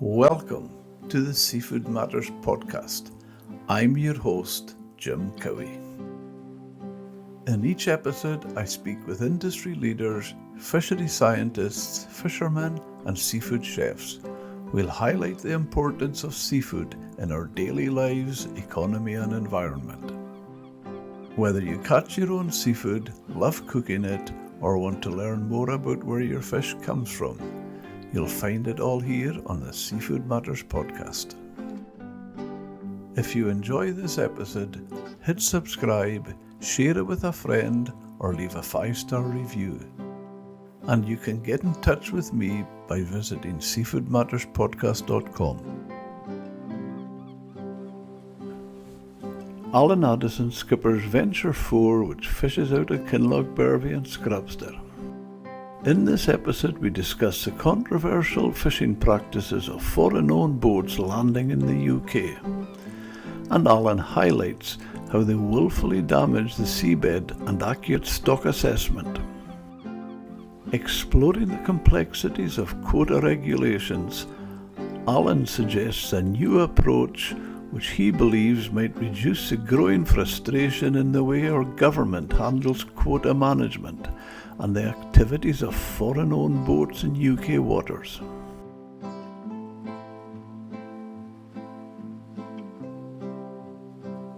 Welcome to the Seafood Matters podcast. I'm your host, Jim Cowie. In each episode, I speak with industry leaders, fishery scientists, fishermen, and seafood chefs. We'll highlight the importance of seafood in our daily lives, economy, and environment. Whether you catch your own seafood, love cooking it, or want to learn more about where your fish comes from, you'll find it all here on the Seafood Matters podcast. If you enjoy this episode, hit subscribe, share it with a friend, or leave a 5-star review. And you can get in touch with me by visiting seafoodmatterspodcast.com. Alan Addison skippers Venture 4, which fishes out at Kinlochbervie and Scrabster. In this episode, we discuss the controversial fishing practices of foreign-owned boats landing in the UK, and Alan highlights how they willfully damage the seabed and accurate stock assessment. Exploring the complexities of quota regulations, Alan suggests a new approach which he believes might reduce the growing frustration in the way our government handles quota management and the activities of foreign-owned boats in UK waters.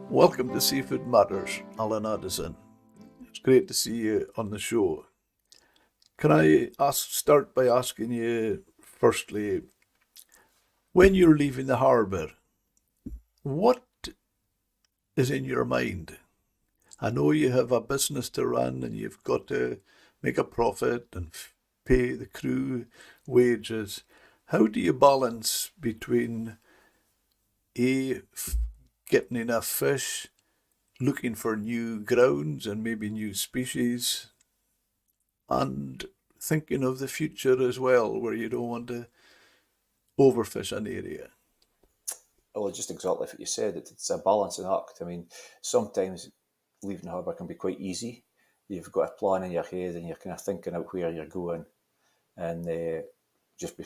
Welcome to Seafood Matters, Alan Addison. It's great to see you on the show. Can I start by asking you, firstly, when you're leaving the harbour, what is in your mind? I know you have a business to run and you've got to make a profit and pay the crew wages. How do you balance between getting enough fish, looking for new grounds and maybe new species, and thinking of the future as well, where you don't want to overfish an area? Well, just exactly what you said. It's a balancing act. I mean, sometimes leaving the harbour can be quite easy. You've got a plan in your head and you're kind of thinking out where you're going, and just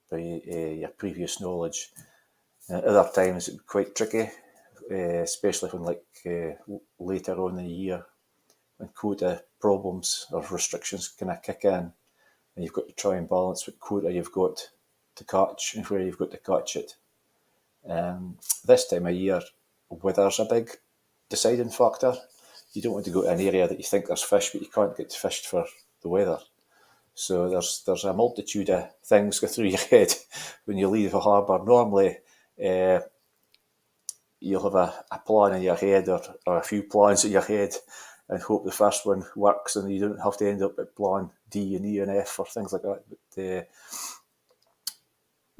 by your previous knowledge. And other times it's quite tricky, especially when later on in the year, when quota problems or restrictions kind of kick in, and you've got to try and balance what quota you've got to catch and where you've got to catch it. This time of year, weather's a big deciding factor. You don't want to go to an area that you think there's fish, but you can't get fished for the weather. So there's a multitude of things go through your head when you leave a harbour. Normally, you'll have a plan in your head or a few plans in your head and hope the first one works and you don't have to end up at plan D and E and F or things like that. But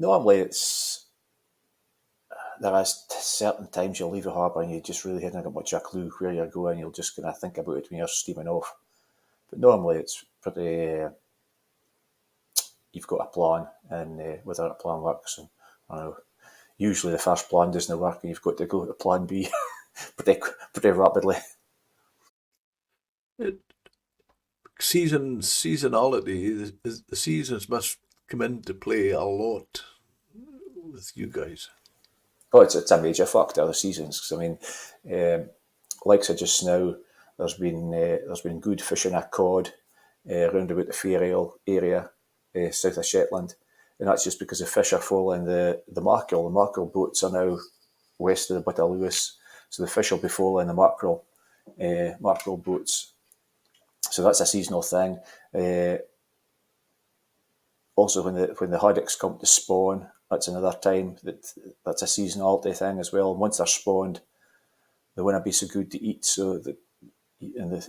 normally there is certain times you'll leave a harbour and you just really haven't got much of a clue where you're going. You'll just kind of think about it when you're steaming off. But normally it's pretty, you've got a plan, and whether that plan works, and I don't know, usually the first plan doesn't work and you've got to go to plan B pretty rapidly. Seasonality, the seasons must come into play a lot with you guys. Oh, it's a major factor, the seasons. Because I mean, like I said just now, there's been good fishing at cod around about the Fairale area, south of Shetland, and that's just because the fish are following the mackerel. The mackerel boats are now west of the Butt of Lewis, so the fish will be following the mackerel boats. So that's a seasonal thing. Also, when the haddocks come to spawn, that's another time that's a seasonality thing as well. And once they're spawned, they won't be so good to eat. So the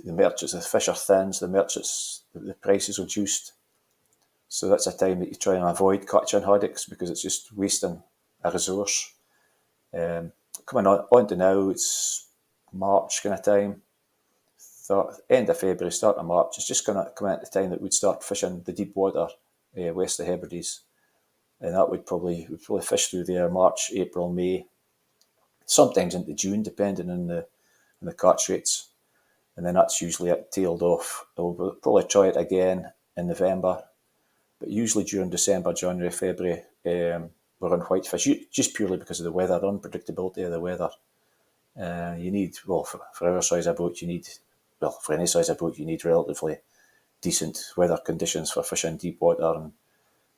merchants, the fish are thin, so the price is reduced. So that's a time that you try and avoid catching haddocks because it's just wasting a resource. Coming on to now, it's March kind of time. End of February, start of March. It's just going to come at the time that we'd start fishing the deep water west of Hebrides. And that we'd probably fish through there March, April, May, sometimes into June, depending on the catch rates. And then that's usually it tailed off. We'll probably try it again in November, but usually during December, January, February, we're on whitefish, just purely because of the weather, the unpredictability of the weather. You need, well, for our size of boat, for any size of boat, you need relatively decent weather conditions for fishing deep water. And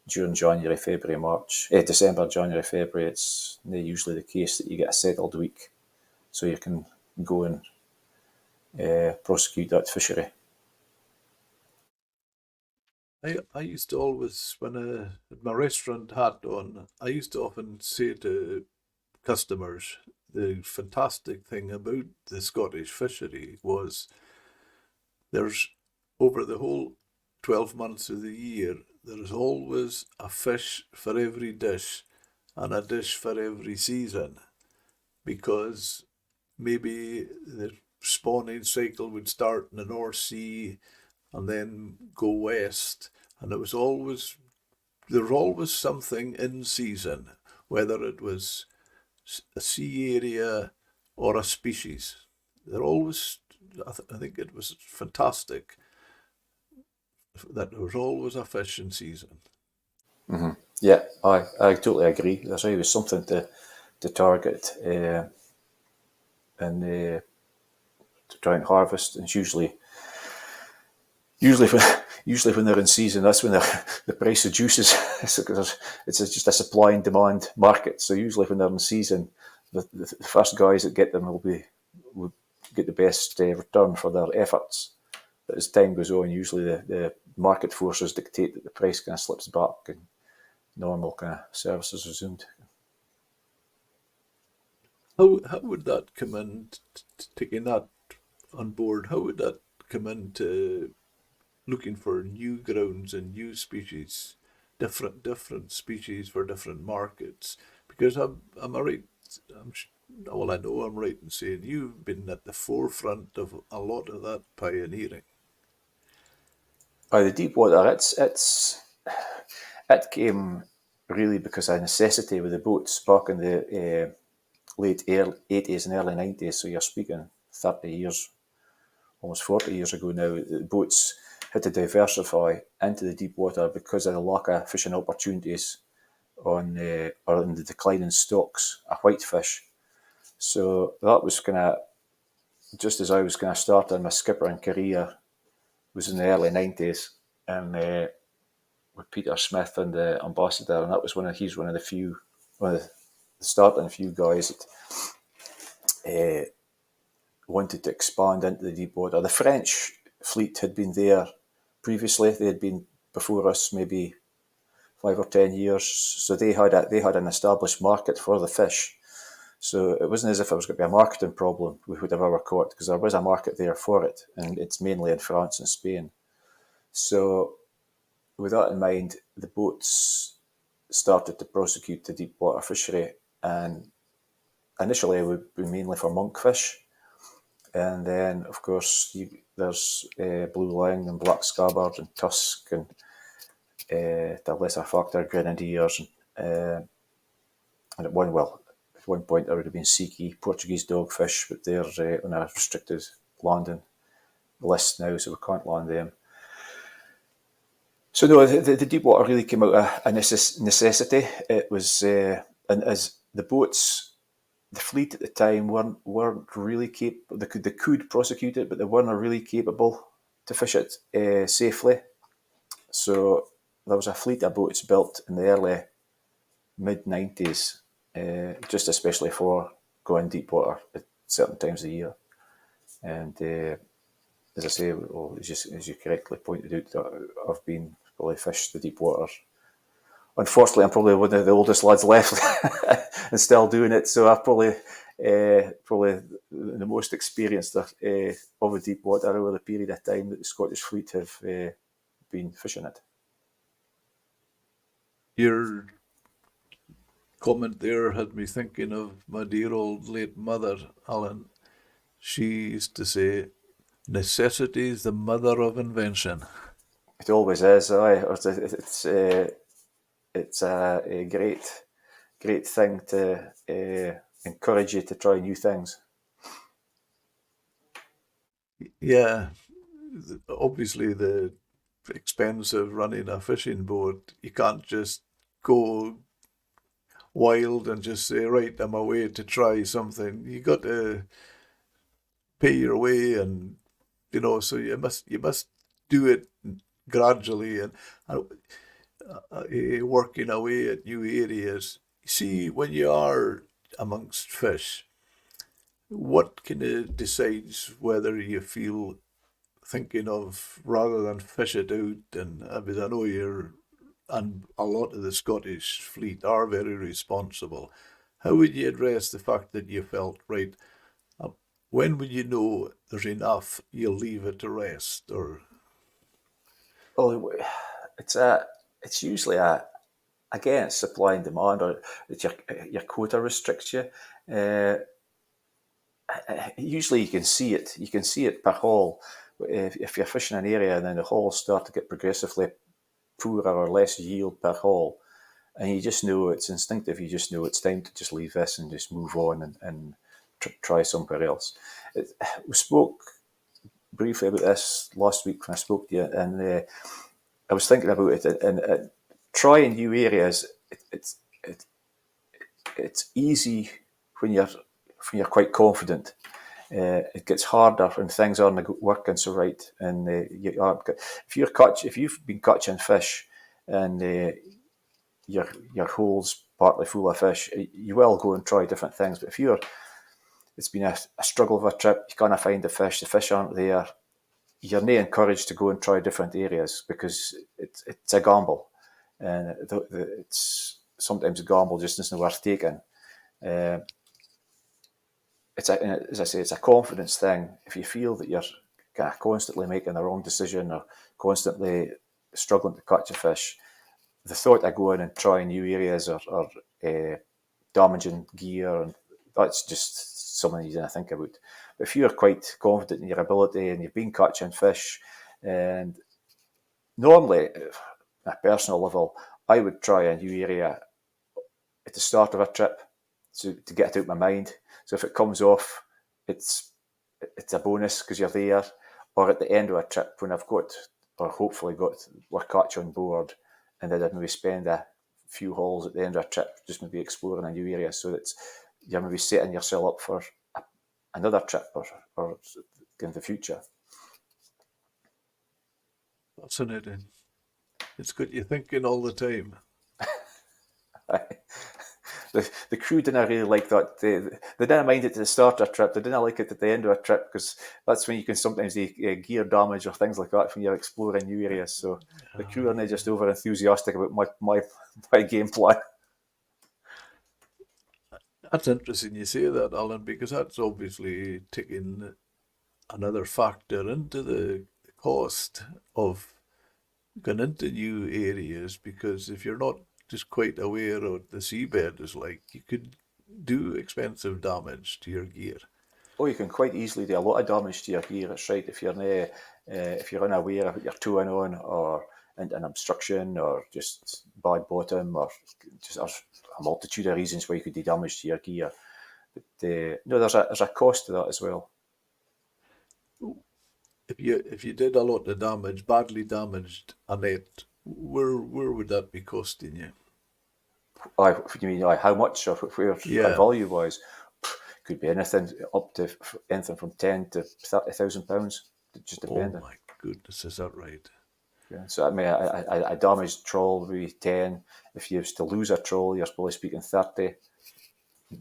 during January, February, December, January, February, it's usually the case that you get a settled week, so you can go and prosecute that fishery. I used to always, when I had my restaurant hat on, I used to often say to customers, the fantastic thing about the Scottish fishery was there's, over the whole 12 months of the year, there's always a fish for every dish and a dish for every season, because maybe the spawning cycle would start in the North Sea and then go west, and there was always something in season, whether it was a sea area or a species. There always, I think it was fantastic that there was always a fish in season. Mm-hmm. Yeah, I totally agree. There's always something to target and to try and harvest. And it's usually when they're in season, that's when the price reduces. It's just a supply and demand market. So usually when they're in season, the first guys that get them will get the best return for their efforts. But as time goes on, usually the market forces dictate that the price kind of slips back and normal kind of service is resumed. How would that come in, taking that on board, how would that come into looking for new grounds and new species, different species for different markets? Because am I right? Well, I know I'm right in saying you've been at the forefront of a lot of that pioneering. The deep water, it came really because of necessity with the boats back in the late 80s and early 90s. So you're speaking 30 years, almost 40 years ago now. The boats had to diversify into the deep water because of the lack of fishing opportunities or in the declining stocks of whitefish. So that was kind of just as I was kind of starting my skippering career, was in the early 90s, and with Peter Smith and the ambassador, and that was he's one of the starting few guys that wanted to expand into the deep water. The French fleet had been there previously; they had been before us, maybe 5 or 10 years. So they had an established market for the fish. So it wasn't as if it was going to be a marketing problem we would have ever caught, because there was a market there for it, and it's mainly in France and Spain. So with that in mind, the boats started to prosecute the deep water fishery, and initially it would be mainly for monkfish. And then, of course, there's blue ling and black scabbard and tusk and to a lesser factor grenadiers. And at one point there would have been siki, Portuguese dogfish, but they're on a restricted landing list now, so we can't land them. So no, the deep water really came out of a necessity. It was, and as the boats, the fleet at the time weren't really capable. They could prosecute it, but they weren't really capable to fish it safely. So there was a fleet of boats built in the early mid-90s, just especially for going deep water at certain times of the year. And as I say, as you correctly pointed out, I've been probably fished the deep water. Unfortunately, I'm probably one of the oldest lads left and still doing it, so I've probably the most experienced of the deep water over the period of time that the Scottish fleet have been fishing it. Your comment there had me thinking of my dear old late mother, Alan. She used to say, necessity is the mother of invention. It always is. It's a great thing to encourage you to try new things. Yeah, obviously the expense of running a fishing boat, you can't just go wild and just say, right, I'm away to try something. You got to pay your way, and so you must do it gradually, and uh, working away at new areas. See, when you are amongst fish, what kind of decides whether you feel thinking of rather than fish it out? And I know and a lot of the Scottish fleet are very responsible. How would you address the fact that you felt, right, uh, when would you know there's enough, you'll leave it to rest? Or Well, it's usually again, it's supply and demand, or it's your quota restricts you. Uh, Usually you can see it. You can see it per haul. If you're fishing an area and then the hauls start to get progressively poorer or less yield per haul, and you just know it's instinctive. You just know it's time to just leave this and just move on and try somewhere else. We spoke briefly about this last week when I spoke to you, and I was thinking about it. And trying new areas, it's easy when you're quite confident. It gets harder when things aren't working so right, and if you've been catching fish, and your hole's partly full of fish, you will go and try different things. But if it's been a struggle of a trip, you can't find the fish aren't there, you're not encouraged to go and try different areas because it's a gamble, and it's sometimes a gamble just isn't worth taking. Uh, as I say, it's a confidence thing. If you feel that you're kind of constantly making the wrong decision or constantly struggling to catch a fish, the thought of going and trying new areas or damaging gear, and that's just something you didn't think about. But if you're quite confident in your ability and you've been catching fish, and normally, at a personal level, I would try a new area at the start of a trip to get it out of my mind. So if it comes off, it's a bonus because you're there. Or at the end of a trip when I've got, or hopefully got, we're catch on board, and then I'd maybe spend a few hauls at the end of a trip just maybe exploring a new area, so that you're maybe setting yourself up for another trip or in the future. fascinating. It's good you're thinking all the time. The crew didn't really like that. They didn't mind it at the start of a trip. They didn't like it at the end of a trip because that's when you can sometimes gear damage or things like that when you're exploring new areas. So the crew are not just over enthusiastic about my game plan. That's interesting you say that, Alan, because that's obviously taking another factor into the cost of going into new areas. Because if you're not just quite aware of what the seabed is like, you could do expensive damage to your gear. Oh, you can quite easily do a lot of damage to your gear. That's right. If you're unaware of what you're towing on, or an obstruction, or just bad bottom, or just a multitude of reasons why you could do damage to your gear. But no, there's a cost to that as well. If you did a lot of damage, badly damaged a net, where would that be costing you? What do you mean? How much, or where, Yeah. value wise? Could be anything up to anything from £10,000 to £30,000, just depending. Oh my goodness, is that right? Yeah, so I mean, a damaged troll would be 10. If you was to lose a troll, you're probably speaking 30,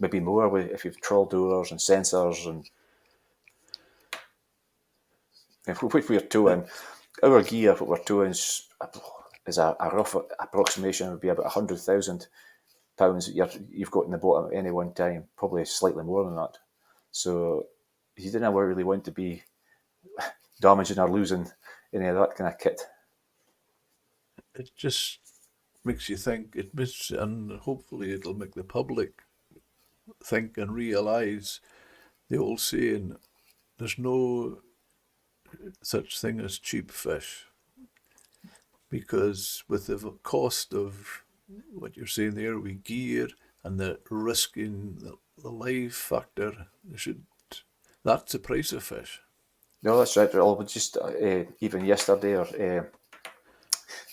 maybe more if you've troll doors and sensors. And if we're towing, our gear, what we're towing is a rough approximation, would be about £100,000 you've got in the bottom at any one time, probably slightly more than that. So you didn't really want to be damaging or losing any of that kind of kit. It just makes you think. And hopefully it'll make the public think and realise the old saying: "There's no such thing as cheap fish," because with the cost of what you're saying there with gear and the risking the life factor, that's the price of fish. No, that's right. Well, just even yesterday, or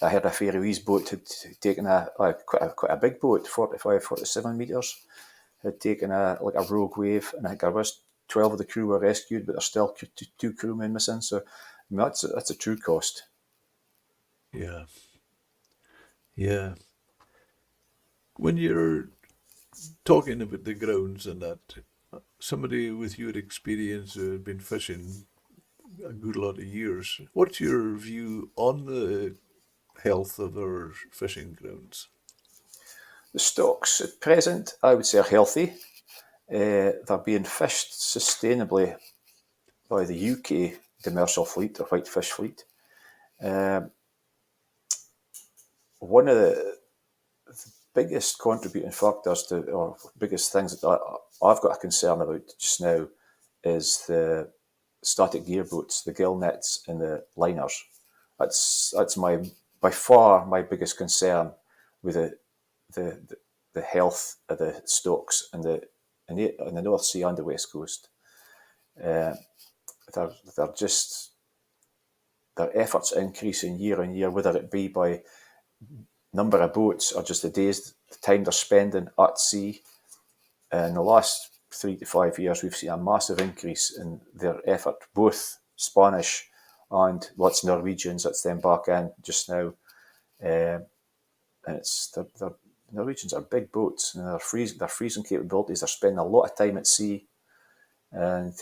I heard a Faroese boat had taken quite a big boat, 45, 47 metres, had taken a rogue wave, and I think there was 12 of the crew were rescued, but there's still two crewmen missing. So I mean, that's a true cost. Yeah. Yeah. When you're talking about the grounds and that, somebody with your experience who had been fishing a good lot of years, what's your view on the health of our fishing grounds? The stocks at present, I would say, are healthy. They're being fished sustainably by the UK demersal fleet, or whitefish fleet. One of the biggest contributing factors to, or biggest things that I've got a concern about just now, is the static gear boats, the gill nets and the liners. That's by far my biggest concern with the health of the stocks in the North Sea and the West Coast. They're just, their efforts increasing year on year, whether it be by number of boats or just the time they're spending at sea. In the last 3 to 5 years, we've seen a massive increase in their effort, both Spanish and lots of Norwegians. That's them back in just now. And the Norwegians are big boats, and their freezing capabilities. They're spending a lot of time at sea, and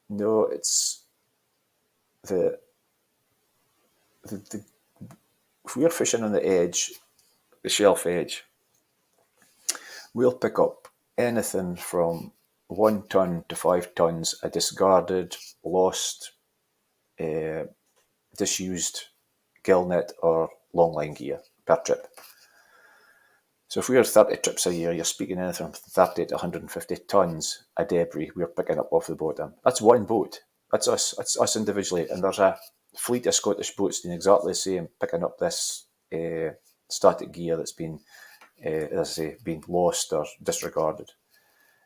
no, it's the if we're fishing on the edge, the shelf edge, we'll pick up anything from 1 ton to 5 tons of discarded, lost, disused gill net or longline gear per trip. So if we're 30 trips a year, you're speaking anything from 30 to 150 tons of debris we're picking up off the bottom. That's one boat. That's us. That's us individually. And there's a fleet of Scottish boats doing exactly the same, picking up this static gear that's been, as I say, been lost or disregarded.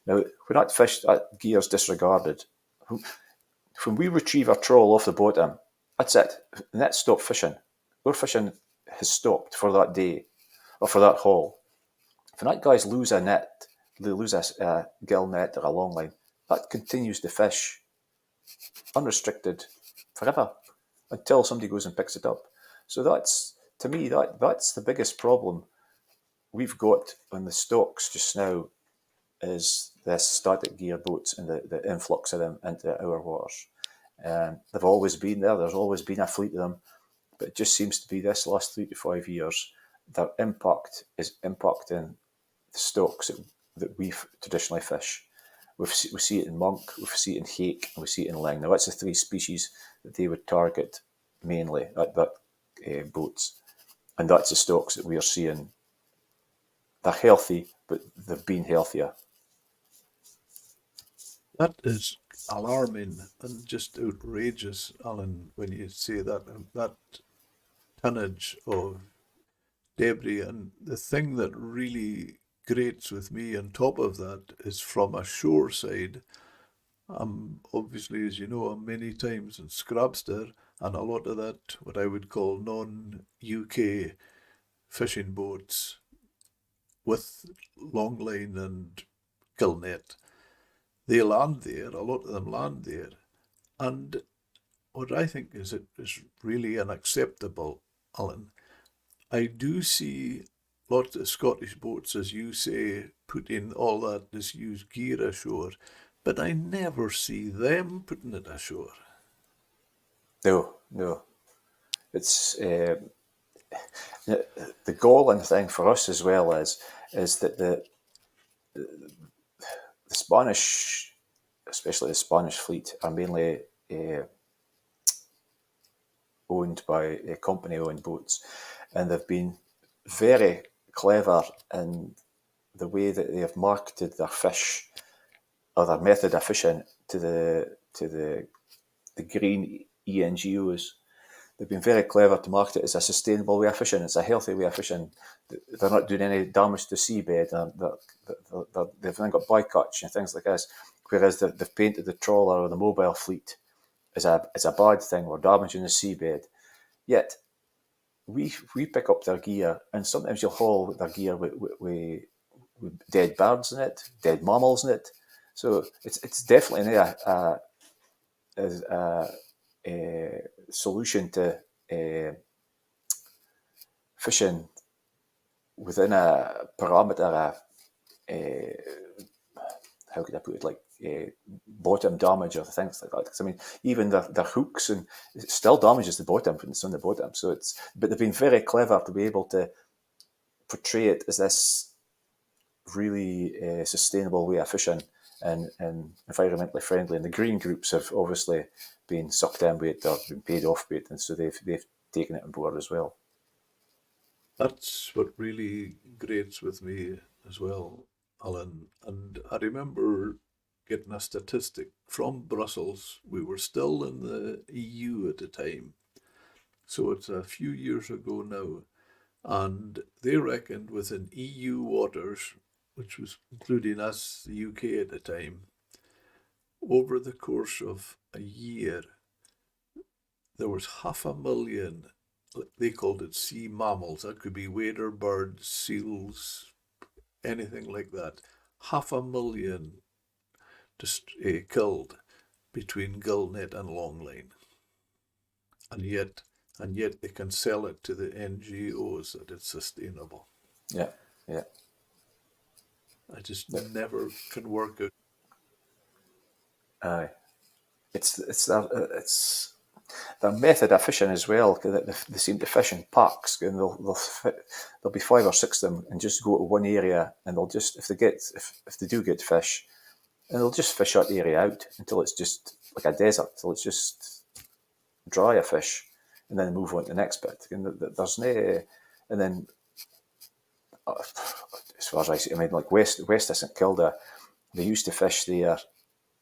Now, when that gear's disregarded, when we retrieve our trawl off the bottom, that's it. The net stopped fishing. Our fishing has stopped for that day or for that haul. If that guys lose a net, they lose a gill net or a long line, that continues to fish unrestricted forever until somebody goes and picks it up. So that's, to me, that's the biggest problem we've got on the stocks just now, is this static gear boats and the influx of them into our waters. They've always been there. There's always been a fleet of them, but it just seems to be this last 3 to 5 years, their impact is impacting the stocks that we traditionally fish. We see it in monk, we see it in hake, and we see it in ling. Now, that's the 3 species that they would target mainly at that boats, and that's the stocks that we are seeing. They're healthy, but they've been healthier. That is alarming and just outrageous, Alan, when you say that tonnage of debris. And the thing that really grates with me on top of that is from a shore side. Obviously, as you know, I'm many times in Scrabster, and a lot of that, what I would call non-UK fishing boats with longline and gill net, they land there, a lot of them land there. And what I think is really unacceptable, Alan, I do see lots of Scottish boats, as you say, putting all that disused gear ashore, but I never see them putting it ashore. No. It's the galling thing for us as well is that the Spanish, especially the Spanish fleet, are mainly owned by company-owned boats, and they've been very clever in the way that they have marketed their fish or their method of fishing to the green ENGOs. They've been very clever to market it as a sustainable way of fishing. It's a healthy way of fishing. They're not doing any damage to seabed. They've then got bycatch and things like this. Whereas they've painted the trawler or the mobile fleet as a bad thing. We're damaging the seabed. Yet we pick up their gear, and sometimes you'll haul their gear with dead birds in it, dead mammals in it. So it's definitely a solution to fishing within a parameter, how could I put it, like bottom damage or things like that. Because I mean, even their hooks, and it still damages the bottom when it's on the bottom. So but they've been very clever to be able to portray it as this really sustainable way of fishing and environmentally friendly. And the green groups have obviously been sucked in with it or been paid off with it, and so they've taken it on board as well. That's what really grates with me as well, Alan. And I remember getting a statistic from Brussels. We were still in the EU at the time, so it's a few years ago now. And they reckoned within EU waters, which was including us, the UK at the time, over the course of a year, there was 500,000, they called it sea mammals. That could be wader birds, seals, anything like that. 500,000 killed between gill net and longline. And yet they can sell it to the NGOs that it's sustainable. Yeah. I just never can work out. Aye, it's their method of fishing as well. They seem to fish in packs, and there'll be 5 or 6 of them, and just go to one area, and they'll just if they do get fish, and they'll just fish that area out until it's just like a desert, till it's just dry of fish, and then move on to the next bit. And there's no, and then as far as I see, I mean, like west of St Kilda, they used to fish there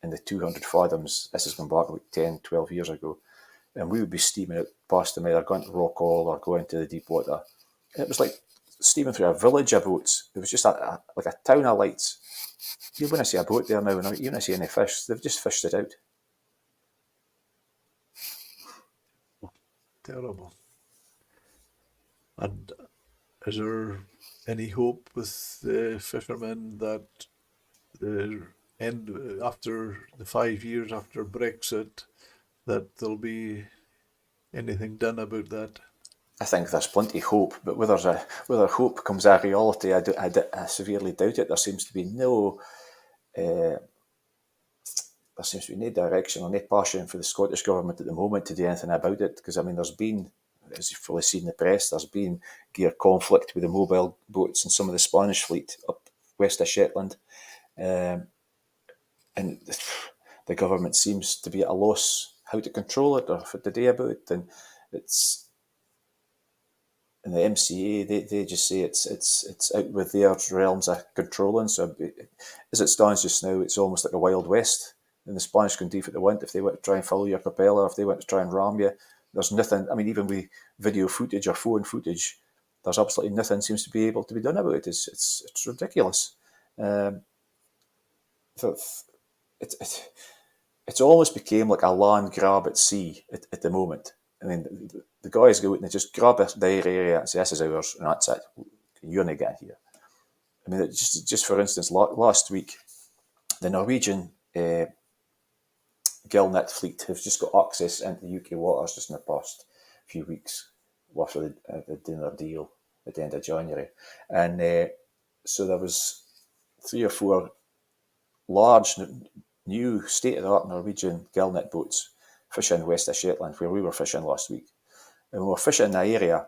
in the 200 fathoms. This has gone back like 10, 12 years ago. And we would be steaming out past them, either going to Rockall or going to the deep water. And it was like steaming through a village of boats. It was just like a town of lights. You wouldn't see a boat there now, and you wouldn't see any fish. They've just fished it out. Terrible. And is there any hope with the fishermen that the end after the 5 years after Brexit, that there'll be anything done about that? I think there's plenty of hope, but whether hope comes a reality, I severely doubt it. There seems to be no direction or no passion for the Scottish Government at the moment to do anything about it. Because I mean, there's been, as you've probably seen in the press, there's been gear conflict with the mobile boats and some of the Spanish fleet up west of Shetland. And the government seems to be at a loss how to control it or what to do about it. And the MCA, they just say it's out with their realms of controlling. So as it stands just now, it's almost like a Wild West. And the Spanish can do what they want. If they want to try and follow your propeller, if they want to try and ram you, there's nothing. I mean, even with video footage or phone footage, there's absolutely nothing seems to be able to be done about it. It's ridiculous. It's almost became like a land grab at sea at the moment. I mean, the guys go out and they just grab their area and say, this is ours, and that's it. You're not getting here. I mean, just for instance, last week, the Norwegian gillnet fleet have just got access into the UK waters just in the past few weeks after they did their deal at the end of January. And so there was 3 or 4 large, new state-of-the-art Norwegian gillnet boats fishing west of Shetland, where we were fishing last week. And we were fishing in the area,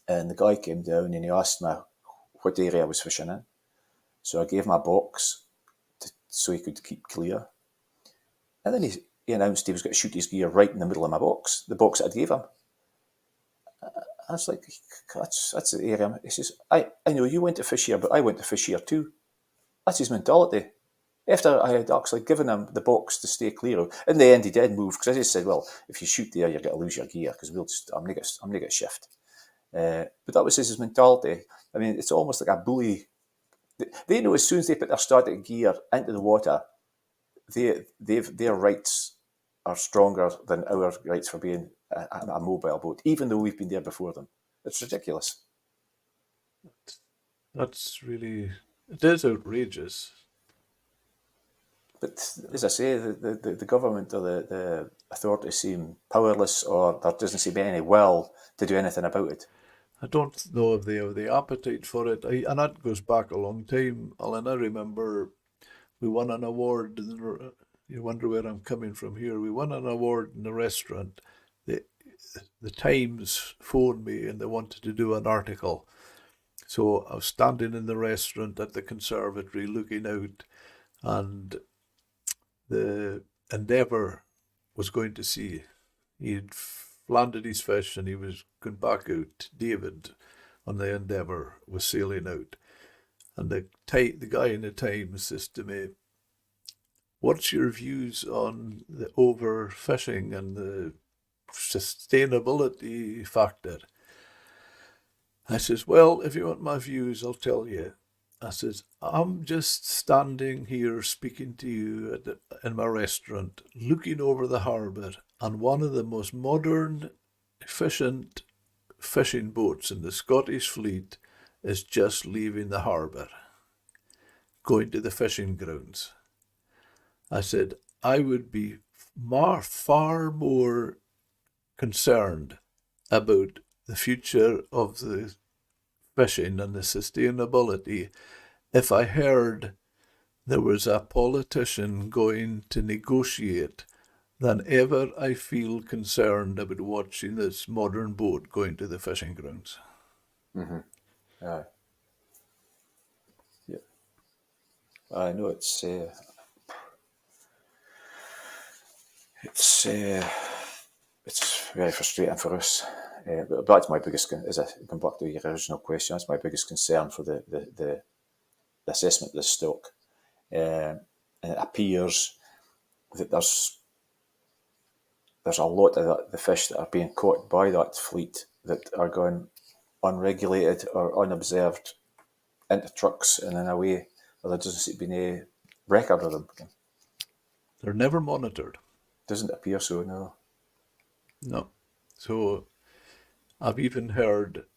and the guy came down and he asked me what area I was fishing in. So I gave him a box so he could keep clear. And then he announced he was going to shoot his gear right in the middle of my box, the box that I gave him. I was like, that's the area. He says, I know you went to fish here, but I went to fish here too. That's his mentality. After I had actually given him the box to stay clear of, in the end he did move, because I just said, well, if you shoot there, you're going to lose your gear, because I'm going to get shift. But that was his mentality. I mean, it's almost like a bully. They know as soon as they put their static gear into the water, their rights are stronger than our rights for being a mobile boat, even though we've been there before them. It's ridiculous. It is outrageous. But as I say, the government or the authorities seem powerless, or there doesn't seem any will to do anything about it. I don't know if they have the appetite for it. And that goes back a long time, Alan. I remember we won an award. You wonder where I'm coming from here. We won an award in a restaurant. The Times phoned me and they wanted to do an article. So I was standing in the restaurant at the conservatory looking out, and the Endeavour was going to sea. He'd landed his fish and he was going back out. David on the Endeavour was sailing out. And the guy in the Times says to me, "What's your views on the overfishing and the sustainability factor?" I says, "Well, if you want my views, I'll tell you." I says, "I'm just standing here speaking to you in my restaurant, looking over the harbour, and one of the most modern, efficient fishing boats in the Scottish fleet is just leaving the harbour, going to the fishing grounds." I said, "I would be far more concerned about the future of the fishing and the sustainability if I heard there was a politician going to negotiate than ever I feel concerned about watching this modern boat going to the fishing grounds." Mm-hmm. Yeah. I know it's very frustrating for us. But that's my biggest, as I come back to your original question, that's my biggest concern for the assessment of the stock. And it appears that there's a lot of the fish that are being caught by that fleet that are going unregulated or unobserved into trucks and in a way where there doesn't seem to be any record of them. They're never monitored. Doesn't appear so, no. No. So I've even heard,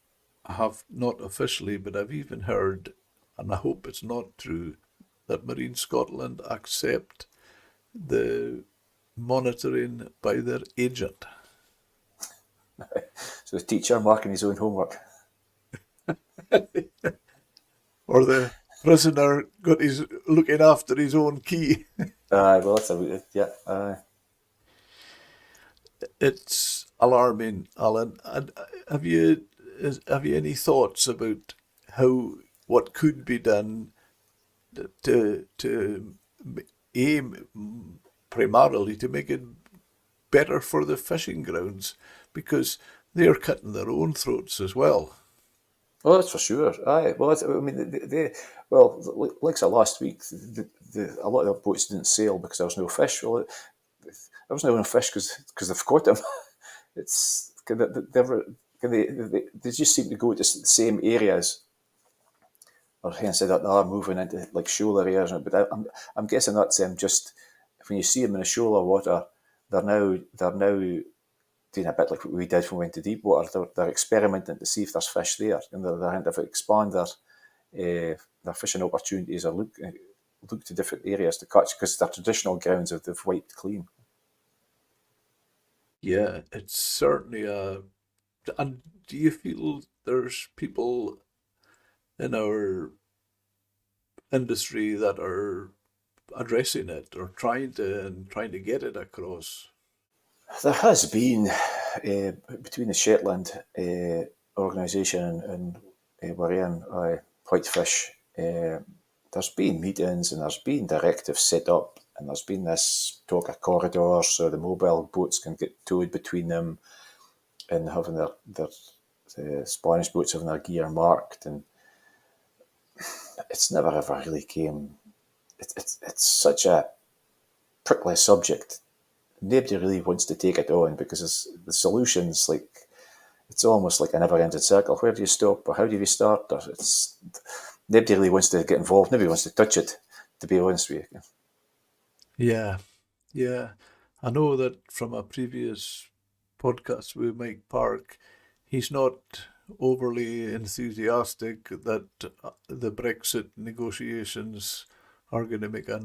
I have not officially, but I've even heard, and I hope it's not true, that Marine Scotland accept the monitoring by their agent. So the teacher marking his own homework. Or the prisoner got his looking after his own key. Well, that's yeah. It's alarming, Alan. And have you any thoughts about what could be done to aim primarily to make it better for the fishing grounds, because they're cutting their own throats as well? Oh, that's for sure. Aye, well, like so last week, a lot of the boats didn't sail because there was no fish. Well, there was no fish because they've caught them. It's they just seem to go to the same areas, or hence that they are moving into like shoaler areas. But I'm guessing that's just when you see them in the shoaler water, they're now doing a bit like what we did when we went to deep water. They're experimenting to see if there's fish there, and they're trying to expand their fishing opportunities or look to different areas to catch, because their traditional grounds they've wiped clean. Yeah, it's certainly a. And do you feel there's people in our industry that are addressing it or trying to get it across? There has been between the Shetland organisation and Warren Whitefish. There's been meetings and there's been directives set up, and there's been this talk of corridors so the mobile boats can get towed between them, and having their Spanish boats having their gear marked, and it's never ever really came. It's such a prickly subject. Nobody really wants to take it on because the solutions, like, it's almost like a never-ending circle. Where do you stop, or how do you start? Or nobody really wants to get involved. Nobody wants to touch it, to be honest with you. Yeah, yeah. I know that from a previous podcast with Mike Park, he's not overly enthusiastic that the Brexit negotiations are going to make a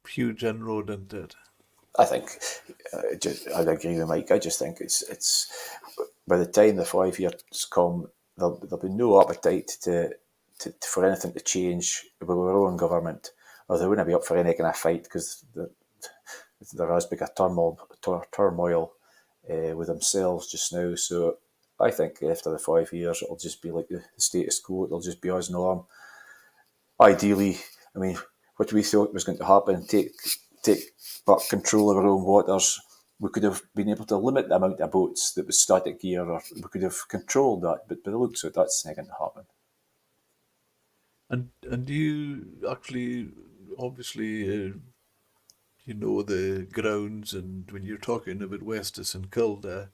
huge inroad into it. I think I'd agree with Mike. I just think it's by the time the 5 years come, there'll be no appetite for anything to change with our own government, or they wouldn't be up for any kind of fight because there has been a turmoil with themselves just now. So I think after the 5 years, it'll just be like the status quo. It'll just be us norm. Ideally, I mean, what we thought was going to happen, take back control of our own waters, we could have been able to limit the amount of boats that was static gear, or we could have controlled that. But by the looks of it, that's not going to happen. And you actually, obviously, you know the grounds, and when you're talking about Westis and Kilda,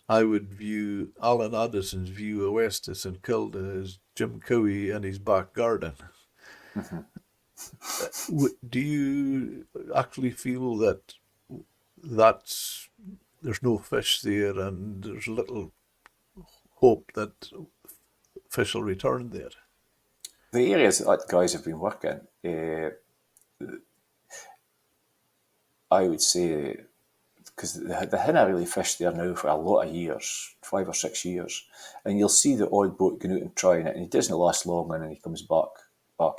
I would view Alan Addison's view of Westis and Kilda as Jim Cowie and his back garden. Do you actually feel that there's no fish there and there's little hope that fish will return there? The areas that guys have been working, I would say, because they haven't really fished there now for a lot of years, 5 or 6 years, and you'll see the odd boat going out and trying it, and he doesn't last long, and then he comes back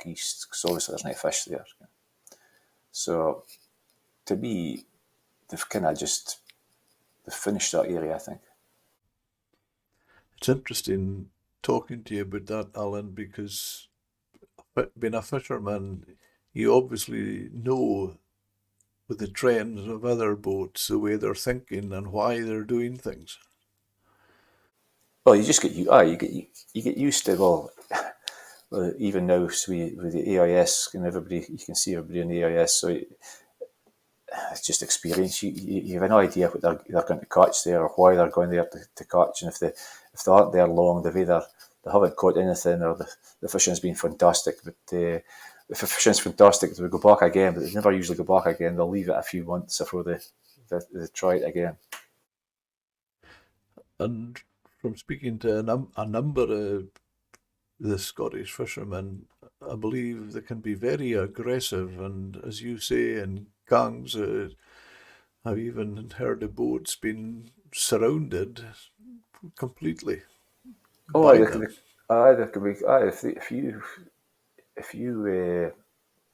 east, because obviously there's no fish there. So, to me, they've finished that area, I think. It's interesting talking to you about that, Alan, because being a fisherman, you obviously know with the trends of other boats, the way they're thinking and why they're doing things. Well, you just get you get used to even now with the AIS and everybody, you can see everybody in the AIS, so it's just experience. You have an idea what they're going to catch there, or why they're going there to catch, and if they aren't there long, they haven't caught anything, or the fishing's been fantastic. But if the fishing's fantastic, they will go back again, but they never usually go back again. They'll leave it a few months before they try it again. And from speaking to a number of the Scottish fishermen, I believe they can be very aggressive, and as you say, in gangs, I've even heard of boats being surrounded completely. Oh, there can be. If you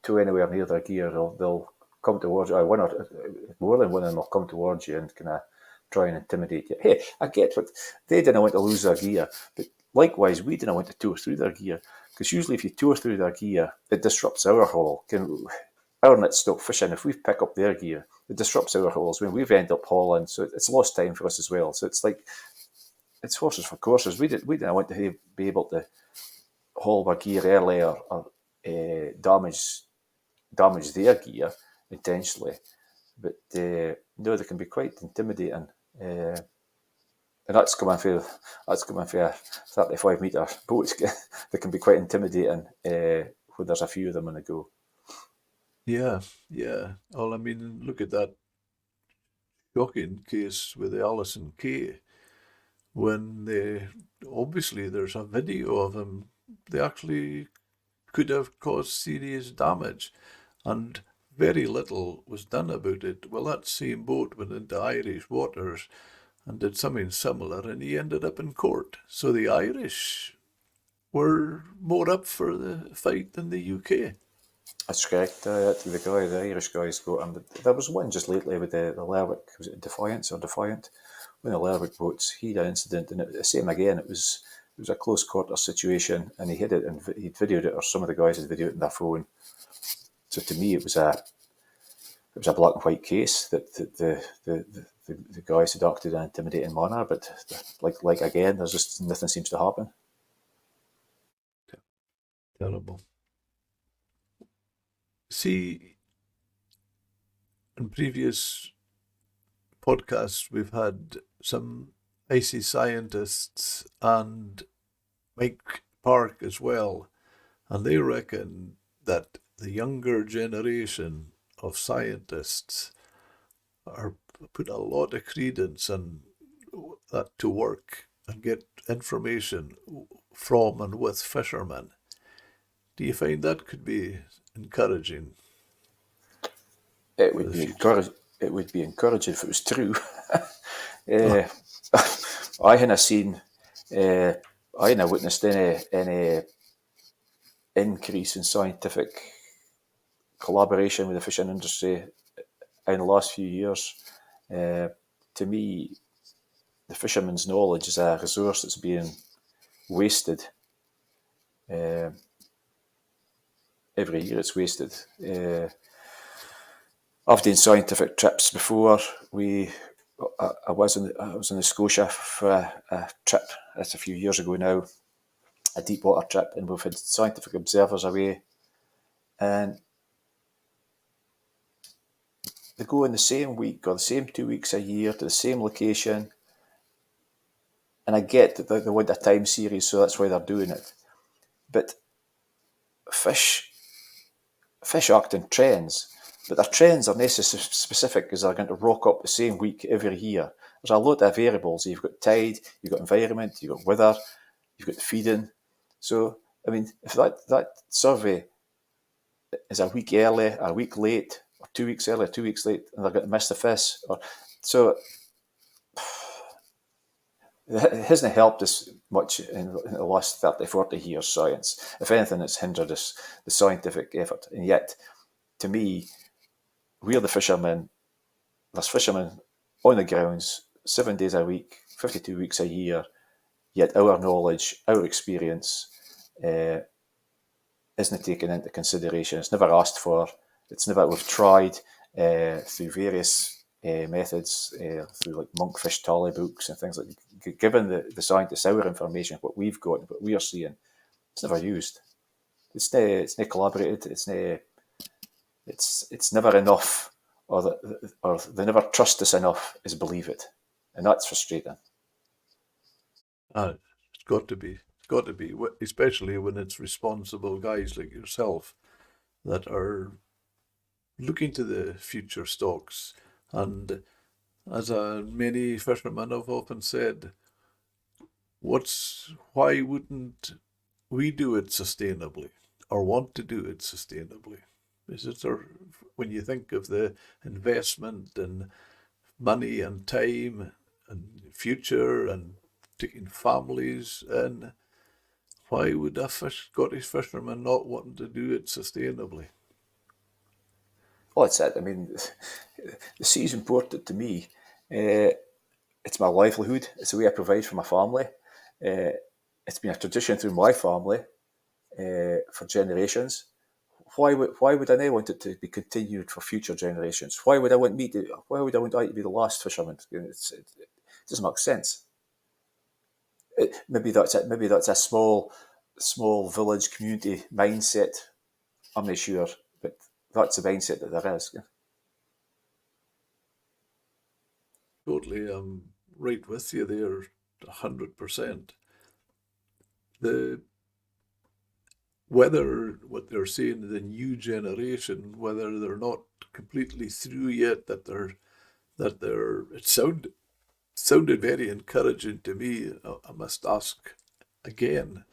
tow anywhere near their gear, they'll come towards you. One or more than one of them will come towards you and kind of try and intimidate you. Hey, I get what they didn't want to lose their gear, but likewise, we didn't want to tow through their gear, because usually if you tow through their gear, it disrupts our haul. Our nets stop fishing. If we pick up their gear, it disrupts our hauls when we've ended up hauling, so it's lost time for us as well. So it's like, it's horses for courses. We didn't want to be able to haul our gear earlier or damage their gear intentionally. But no, they can be quite intimidating. And that's coming for a 35-metre boat. They can be quite intimidating when there's a few of them on the go. Yeah. Well, I mean, look at that shocking case with the Alison Kay, when obviously there's a video of them. They actually could have caused serious damage, and very little was done about it. Well, that same boat went into Irish waters and did something similar, and he ended up in court. So the Irish were more up for the fight than the UK. That's correct. The Irish guys got him. But there was one just lately with the Lerwick. Was it Defiance? One of the Lerwick boats. He had an incident, and the same again. It was a close quarter situation, and he hid it, and he'd videoed it, or some of the guys had videoed it on their phone. So to me, it was a black and white case that the guys had acted in an intimidating manner. But like again, there's just nothing seems to happen. Terrible. See, in previous podcasts, we've had some icy scientists and Mike Park as well, and they reckon that the younger generation of scientists are put a lot of credence in that to work and get information from and with fishermen. Do you find that could be encouraging It for would the be future? it would be encouraging if it was true. Oh, uh, I hadn't seen, uh, I hadn't witnessed any increase in scientific collaboration with the fishing industry in the last few years. Uh, to me, the fisherman's knowledge is a resource that's being wasted. Uh, every year it's wasted. I've done scientific trips before. I was in the Scotia for a trip. That's a few years ago now, a deep water trip, and we've had scientific observers away, and they go in the same week or the same 2 weeks a year to the same location. And I get that they want a time series, so that's why they're doing it. But fish act in trends, but their trends are necessarily specific because they're going to rock up the same week every year. There's a lot of variables. You've got tide, you've got environment, you've got weather, you've got feeding. So, I mean, if that survey is a week early, a week late, or 2 weeks early, 2 weeks late, and they're going to miss the fish, so it hasn't helped us much in the last 30, 40 years, science. If anything, it's hindered us, the scientific effort. And yet, to me, we're the fishermen. There's fishermen on the grounds 7 days a week, 52 weeks a year, yet our knowledge, our experience isn't taken into consideration. It's never asked for. We've tried through various methods, through like monkfish tally books and things like that. Given the scientists our information, what we've got, what we are seeing, it's never used. It's not collaborated. It's never enough, or they never trust us enough as believe it, and that's frustrating. it's got to be. It's got to be, especially when it's responsible guys like yourself that are looking to the future stocks. And as many fishermen have often said, why wouldn't we do it sustainably or want to do it sustainably? Is it when you think of the investment and money and time and future and taking families in, why would a Scottish fisherman not want to do it sustainably? Well, that's it. I mean, the sea's important to me. Uh, it's my livelihood. It's the way I provide for my family. Uh, it's been a tradition through my family for generations. Why would I now want it to be continued for future generations? Why would I want I to be the last fisherman? It doesn't make sense. Maybe that's it. Maybe that's a small village community mindset. I'm not sure, but that's the mindset that there is. Totally, I'm right with you there, 100%. The Whether what they're saying, the new generation, whether they're not completely through yet, it sounded very encouraging to me. I must ask again,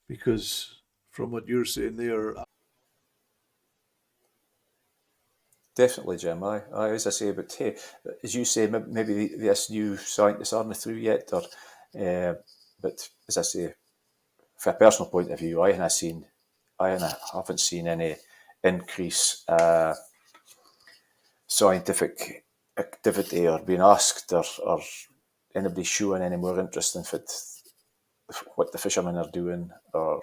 because from what you're saying there, Definitely, Jim. As I say, but hey, as you say, maybe this new scientists aren't through yet, or but as I say, from a personal point of view, I haven't seen any increase scientific activity or being asked or anybody showing any more interest in what the fishermen are doing or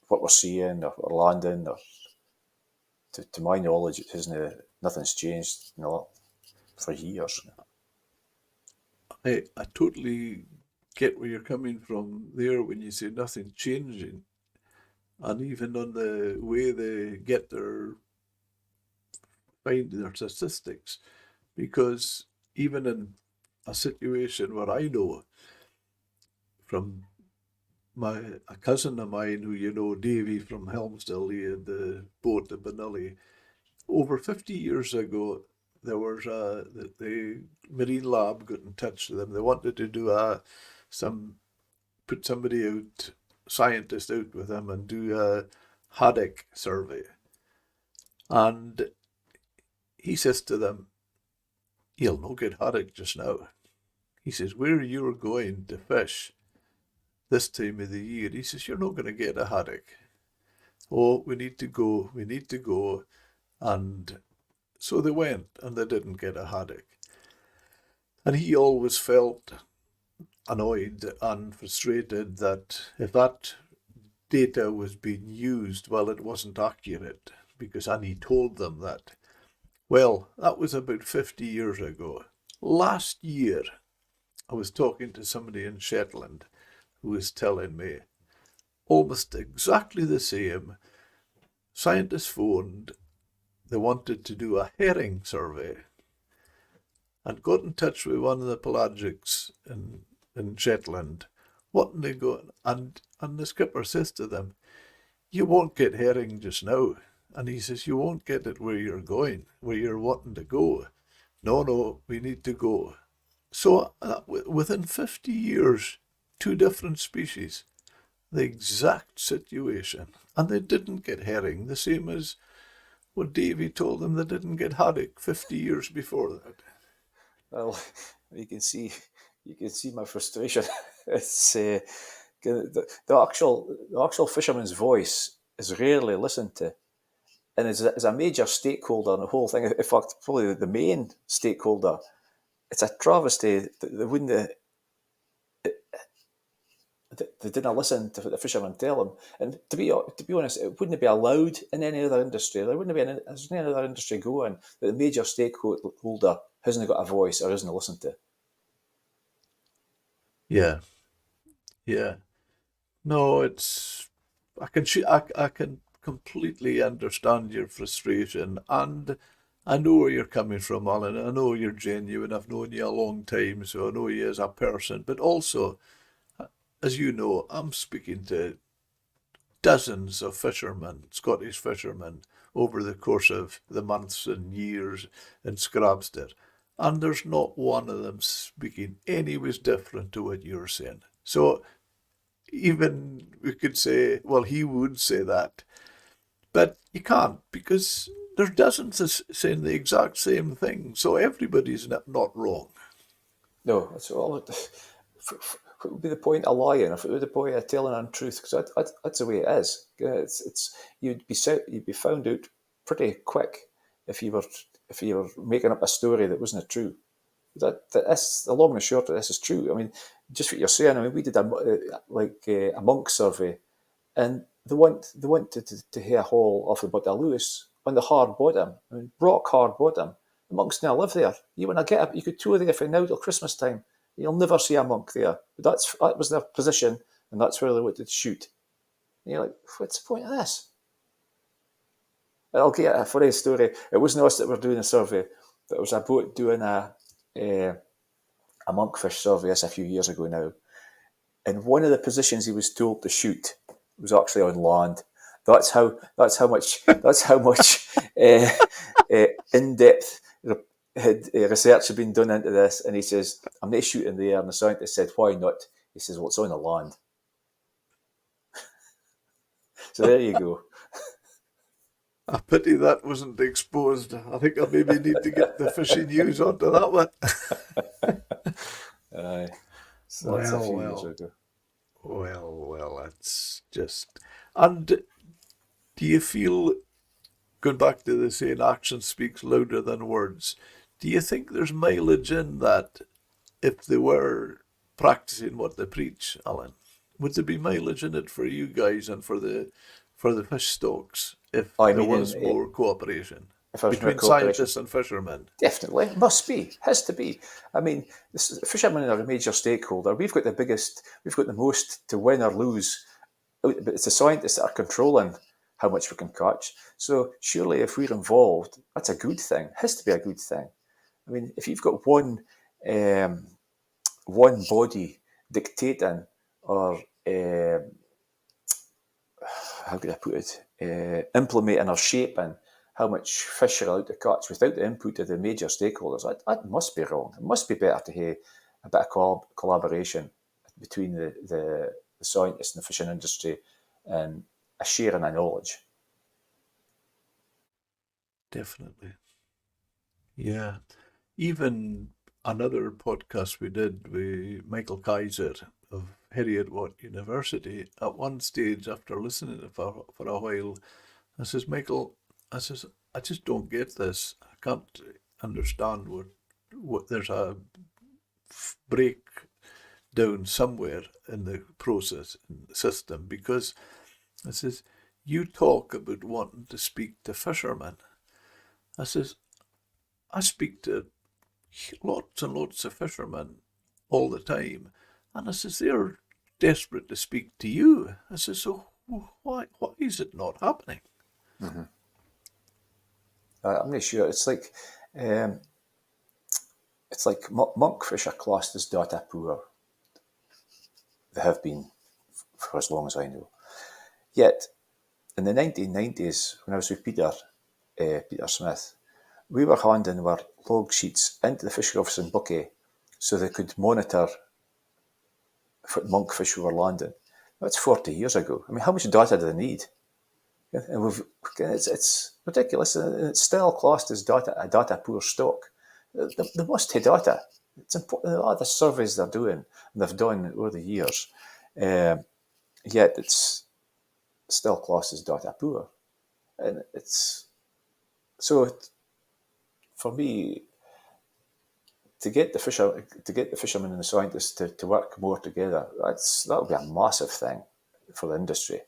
what we're seeing or landing or to my knowledge, it hasn't. Nothing's changed, for years. I totally get where you're coming from there when you say nothing changing, and even on the way they get find their statistics, because even in a situation where I know from a cousin of mine who Davy from Helmsdale, he had the boat at Benilly over 50 years ago. there was the Marine Lab got in touch with them. They wanted to do put somebody out, scientist out with them and do a haddock survey. And he says to them, "You'll no get haddock just now." He says, "Where you're going to fish this time of the year," he says, "you're not going to get a haddock. Oh, we need to go, we need to go." And so they went and they didn't get a haddock. And he always felt annoyed and frustrated that if that data was being used, well, it wasn't accurate, because and he told them that. Well, that was about 50 years ago. Last year, I was talking to somebody in Shetland who was telling me almost exactly the same. Scientists phoned, they wanted to do a herring survey, and got in touch with one of the pelagics in Shetland. What they go and the skipper says to them, "You won't get herring just now." And he says, "You won't get it where you're going, where you're wanting to go. No, we need to go." So within 50 years, two different species, the exact situation. And they didn't get herring, the same as what Davy told them they didn't get haddock 50 years before that. Well, you can see my frustration. It's the actual fisherman's voice is rarely listened to, and is a major stakeholder in the whole thing. In fact, probably the main stakeholder. It's a travesty that they wouldn't. They didn't listen to what the fishermen tell them. And to be honest, it wouldn't be allowed in any other industry. There wouldn't be there's any other industry going that the major stakeholder hasn't got a voice or isn't listened to. Yeah, yeah. No, I can completely understand your frustration, and I know where you're coming from, Alan. I know you're genuine. I've known you a long time, so I know you as a person. But also, as you know, I'm speaking to dozens of fishermen, Scottish fishermen, over the course of the months and years in Scrabster. And there's not one of them speaking anyways different to what you're saying. So even we could say, well, he would say that, but you can't, because there's dozens saying the exact same thing. So everybody's not wrong. No, that's all. What would be the point of lying? If it would be the point of telling untruth, because that's the way it is. It's you'd be found out pretty quick if you were making up a story that wasn't true. That's the long and the short of this is true. I mean, just what you're saying. I mean, we did a monk survey, and they went to hear a hole off the bottom of Lewis on the hard bottom. I mean, rock hard bottom. The monks now live there. You want to get up, you could tour there from now till Christmas time. You'll never see a monk there. But that was their position, and that's where they wanted to shoot. And you're like, what's the point of this? And I'll get a funny story. It wasn't us that were doing the survey. There was a boat doing a monkfish survey a few years ago now. And one of the positions he was told to shoot was actually on land. That's how much in depth research had been done into this. And he says, "I'm not shooting there." And the scientist said, "Why not?" He says, "Well, it's on the land." So there you go. I pity that wasn't exposed. I think I maybe need to get the fishing news onto that one. Aye. So that's a few years ago. Well, that's just. And do you feel, going back to the saying, action speaks louder than words, do you think there's mileage in that if they were practicing what they preach, Alan? Would there be mileage in it for you guys and for the fish stocks if I there mean, was more cooperation if there's more between cooperation, scientists and fishermen? definitely must be, has to be. I mean, fishermen are a major stakeholder. We've got the most to win or lose, but it's the scientists that are controlling how much we can catch. So surely, if we're involved, that's a good thing. It has to be a good thing. I mean, if you've got one body dictating or how could I put it, implementing or shaping how much fish are allowed to catch without the input of the major stakeholders, that must be wrong. It must be better to have a bit of collaboration between the scientists and the fishing industry and a sharing of knowledge. Definitely. Yeah. Even another podcast we did with Michael Kaiser of Heriot-Watt University, at one stage after listening to it for a while, I says, Michael, I says, I just don't get this. I can't understand what there's a breakdown somewhere in the process, in the system, because I says, you talk about wanting to speak to fishermen. I says, I speak to lots and lots of fishermen all the time. And I says, they're desperate to speak to you. I says, so why is it not happening? Mm-hmm. I'm not sure. It's like monkfish are classed as data poor. They have been for as long as I know. Yet, in the 1990s, when I was with Peter Smith, we were handing our log sheets into the fishery office in Buckie so they could monitor monkfish we were landing. That's 40 years ago. I mean, how much data do they need? And it's ridiculous, and it's still classed as a data poor stock. They must have data. It's important. A lot of the surveys they're doing, and they've done over the years, yet it's still classed as data poor. And it's so, for me, to get the fishermen and the scientists to work more together, that'll be a massive thing for the industry.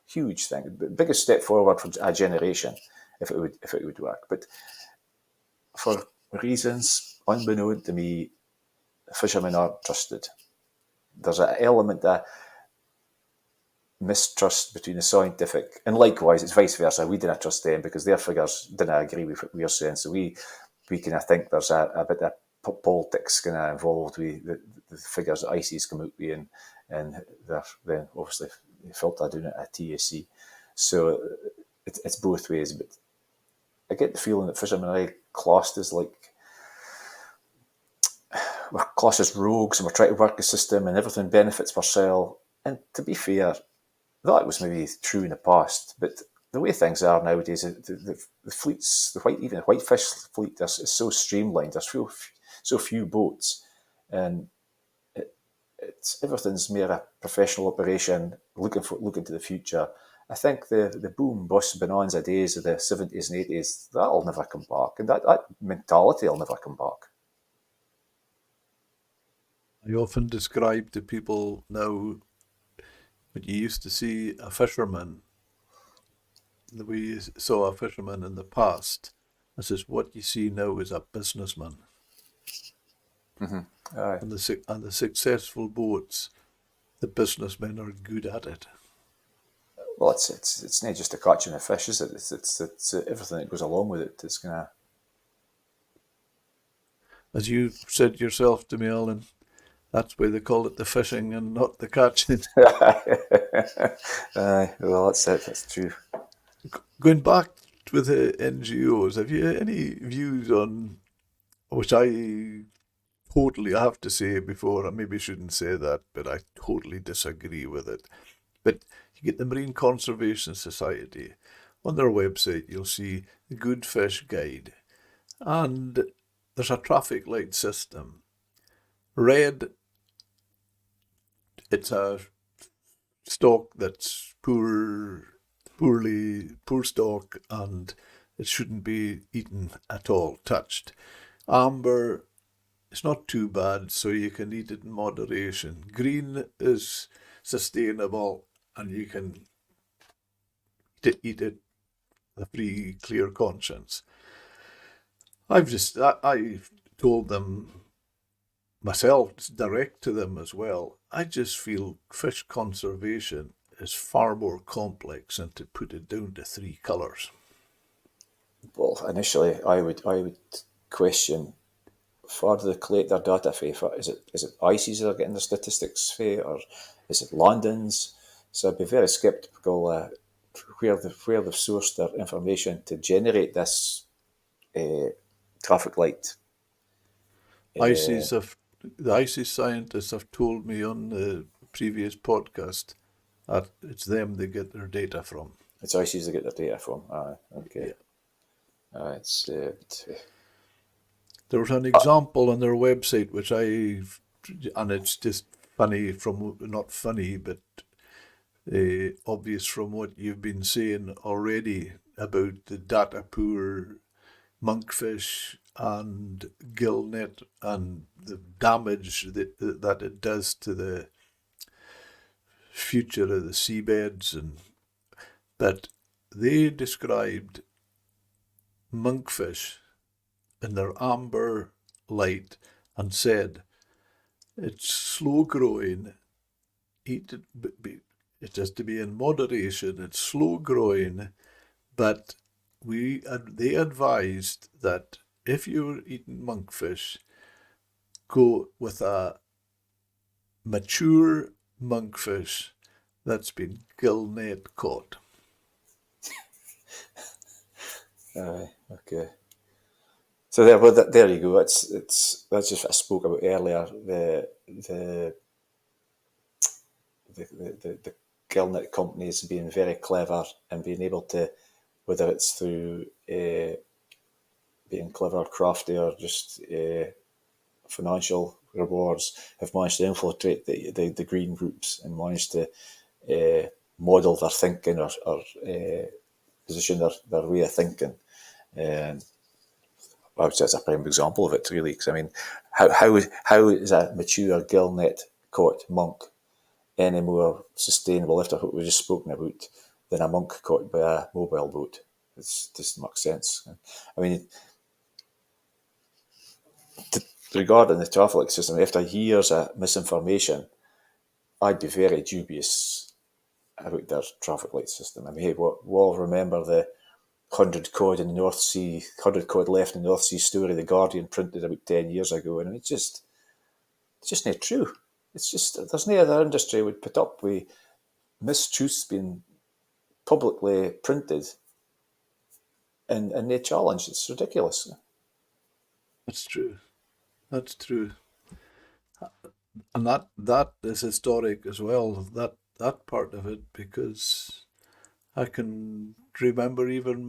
Huge thing, biggest step forward for a generation if it would work. But for reasons unbeknown to me, fishermen aren't trusted. There's an element of mistrust between the scientific, and likewise it's vice versa. We didn't trust them because their figures didn't agree with what we are saying. So we kind of think there's a bit of politics kind of involved with the figures that ICES come out with, and they're then obviously filtered down at TAC. So it's both ways. But I get the feeling that fishermen are classed as we're classed as rogues, and we're trying to work the system, and everything benefits for sale. And to be fair, that was maybe true in the past, but the way things are nowadays, the fleets, even the whitefish fleet is so streamlined. There's so few boats, and it's everything's mere a professional operation, looking to the future. I think the boom bust bonanza days of the 70s and 80s, that'll never come back, and that mentality will never come back. I often describe to people now, when you used to see a fisherman, the way you saw a fisherman in the past, I says, what you see now is a businessman. Mm-hmm. Aye. And the successful boats, the businessmen are good at it. Well, it's not just the catching of fish, is it? It's everything that goes along with it. It's gonna. As you said yourself to me, Alan, that's why they call it the fishing and not the catching. Aye, well, that's it. That's true. Going back with the NGOs, have you any views on, which I have to say before, I maybe shouldn't say that, but I totally disagree with it. But you get the Marine Conservation Society. On their website, you'll see the Good Fish Guide. And there's a traffic light system. Red, it's a stock that's poor stock, and it shouldn't be eaten at all, touched. Amber, it's not too bad, so you can eat it in moderation. Green is sustainable, and you can eat it with a free, clear conscience. I've told them myself, direct to them as well. I just feel fish conservation is far more complex than to put it down to 3 colours. Well, initially, I would question, for the collect their data for, is it ICES that are getting the statistics for, or is it Landon's? So I'd be very sceptical where they've sourced their information to generate this traffic light. ICES the ICES scientists have told me on the previous podcast that it's them they get their data from. It's ICES they get their data from. Okay. Yeah. It's There was an example on their website and it's just funny not funny, but obvious from what you've been saying already about the data poor monkfish and gillnet and the damage that it does to the future of the seabeds. But they described monkfish in their amber light and said it's slow growing, it has to be in moderation, it's slow growing, but they advised that if you're eating monkfish, go with a mature monkfish that's been gillnet caught. Okay. So there you go. That's just what I spoke about earlier. The gillnet companies being very clever and being able to, whether it's through being clever, crafty, or just financial rewards, have managed to infiltrate the green groups and managed to model their thinking or position their way of thinking. I would say it's a prime example of it, really, because I mean, how is a mature gillnet caught monk any more sustainable after what we've just spoken about than a monk caught by a mobile boat? It doesn't make sense. I mean, regarding the traffic system, after years of misinformation, I'd be very dubious about their traffic light system. I mean, hey, we'll all remember the 100 cod in the North Sea, 100 cod left in the North Sea story the Guardian printed about 10 years ago, and it's just not true. It's just, there's no other industry would put up with mistruths being publicly printed and no challenge. It's ridiculous. That's true. That's true. And that is historic as well, that part of it, because I can remember even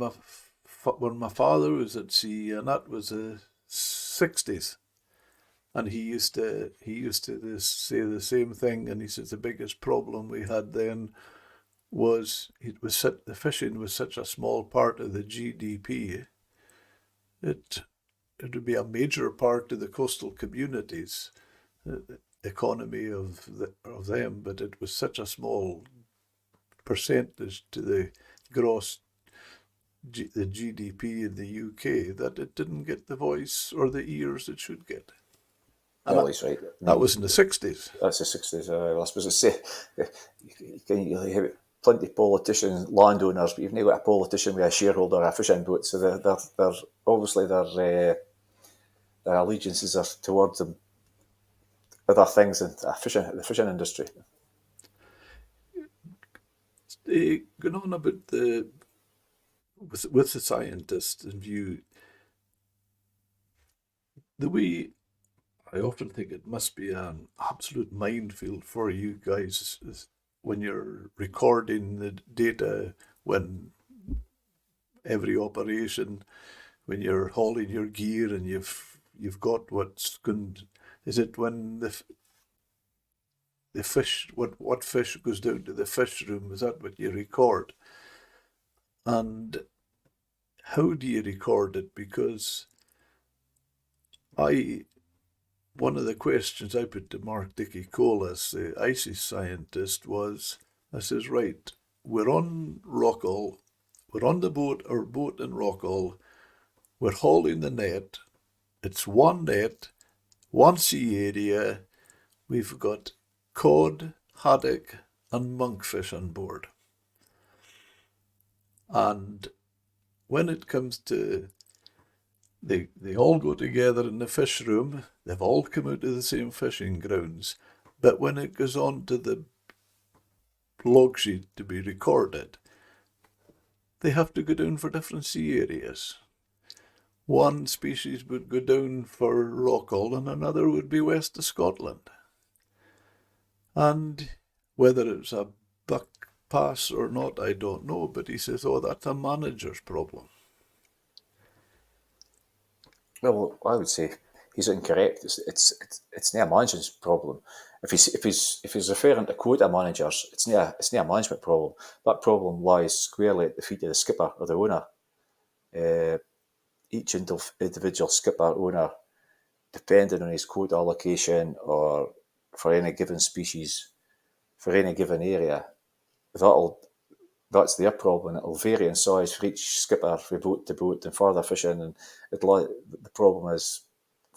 when my father was at sea, and that was the 60s, and he used to say the same thing, and he says the biggest problem we had then was the fishing was such a small part of the GDP. It would be a major part of the coastal communities economy of them, but it was such a small percentage to the gross the GDP in the UK that it didn't get the voice or the ears it should get. Well, he's right. That was in the 60s. That's the 60s. I suppose you have plenty of politicians, landowners, but you've not got a politician with a shareholder or a fishing boat, so they're obviously their allegiances are towards them other things in the fishing industry. Going on about with the scientists in view, the way I often think it must be an absolute minefield for you guys when you're recording the data, when every operation, when you're hauling your gear and you've got what's going. Is it when the fish, what fish goes down to the fish room? Is that what you record? And how do you record it? Because one of the questions I put to Mark Dickey Colas, the ICES scientist, was, I says, right, we're on Rockall, we're on our boat in Rockall, we're hauling the net, it's one net, one sea area, we've got cod, haddock and monkfish on board. And when it comes to they all go together in the fish room, they've all come out of the same fishing grounds, but when it goes on to the log sheet to be recorded, they have to go down for different sea areas. One species would go down for Rockall and another would be west of Scotland. And whether it's a buck pass or not, I don't know, but he says, oh, that's a manager's problem. Well, I would say he's incorrect. It's not a management's problem. If he's referring to quota managers, it's not a management problem. That problem lies squarely at the feet of the skipper or the owner. Each individual skipper owner, depending on his quota allocation or for any given species, for any given area, that's their problem. It'll vary in size for each skipper from boat to boat and further fishing. And the problem is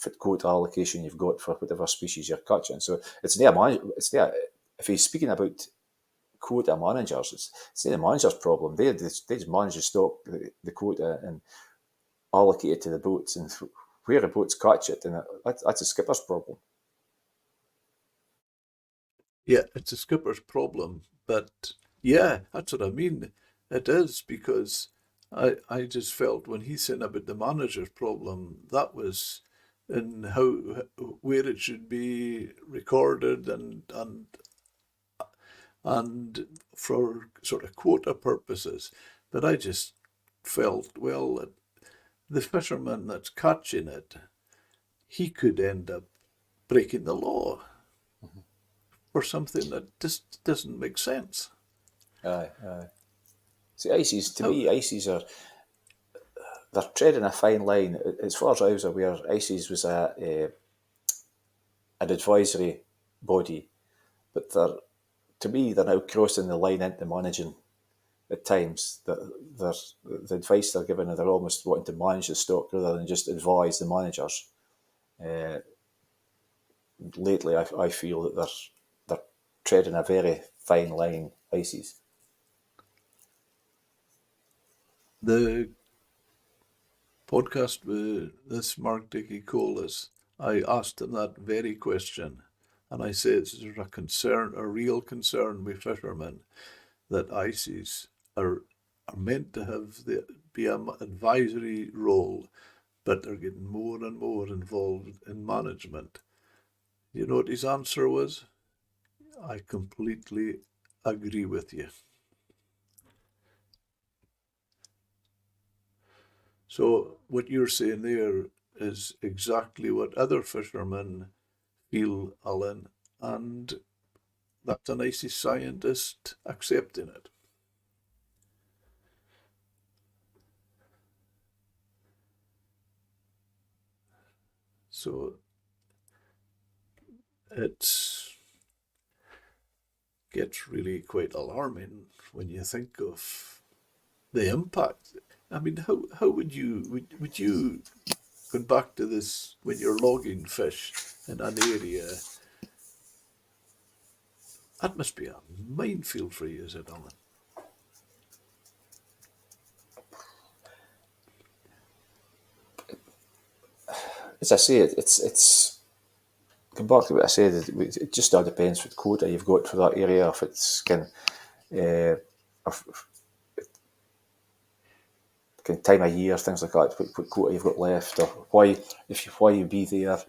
what quota allocation you've got for whatever species you're catching. So it's not if he's speaking about quota managers, it's not the manager's problem. They just manage the stock, the quota, and allocate it to the boats. And where the boats catch it, and that's a skipper's problem. Yeah, it's a skipper's problem, but yeah, that's what I mean. It is because I just felt when he said about the manager's problem, that was in where it should be recorded and for sort of quota purposes. But I just felt, well, the fisherman that's catching it, he could end up breaking the law for something that just doesn't make sense. Aye. See, ices they're treading a fine line. As far as I was aware, ICES was an advisory body, but to me they're now crossing the line into managing at times. The advice they're giving, they're almost wanting to manage the stock rather than just advise the managers. Lately, I feel that they're treading a very fine line, ICES. The podcast with this Mark Dickey Colas, I asked him that very question, and I said it's a real concern with fishermen that ICES are meant to be an advisory role, but they're getting more and more involved in management. You know what his answer was? I completely agree with you. So what you're saying there is exactly what other fishermen feel, Alan, and that's a nice scientist accepting it. So it gets really quite alarming when you think of the impact. I mean, how would you go back to this when you're logging fish in an area? That must be a minefield for you, is it, Alan? As I say, it's come back to what I said. It just all depends what quota you've got for that area. If it's kind time of year, things like that. What quota you've got left, or why you be there.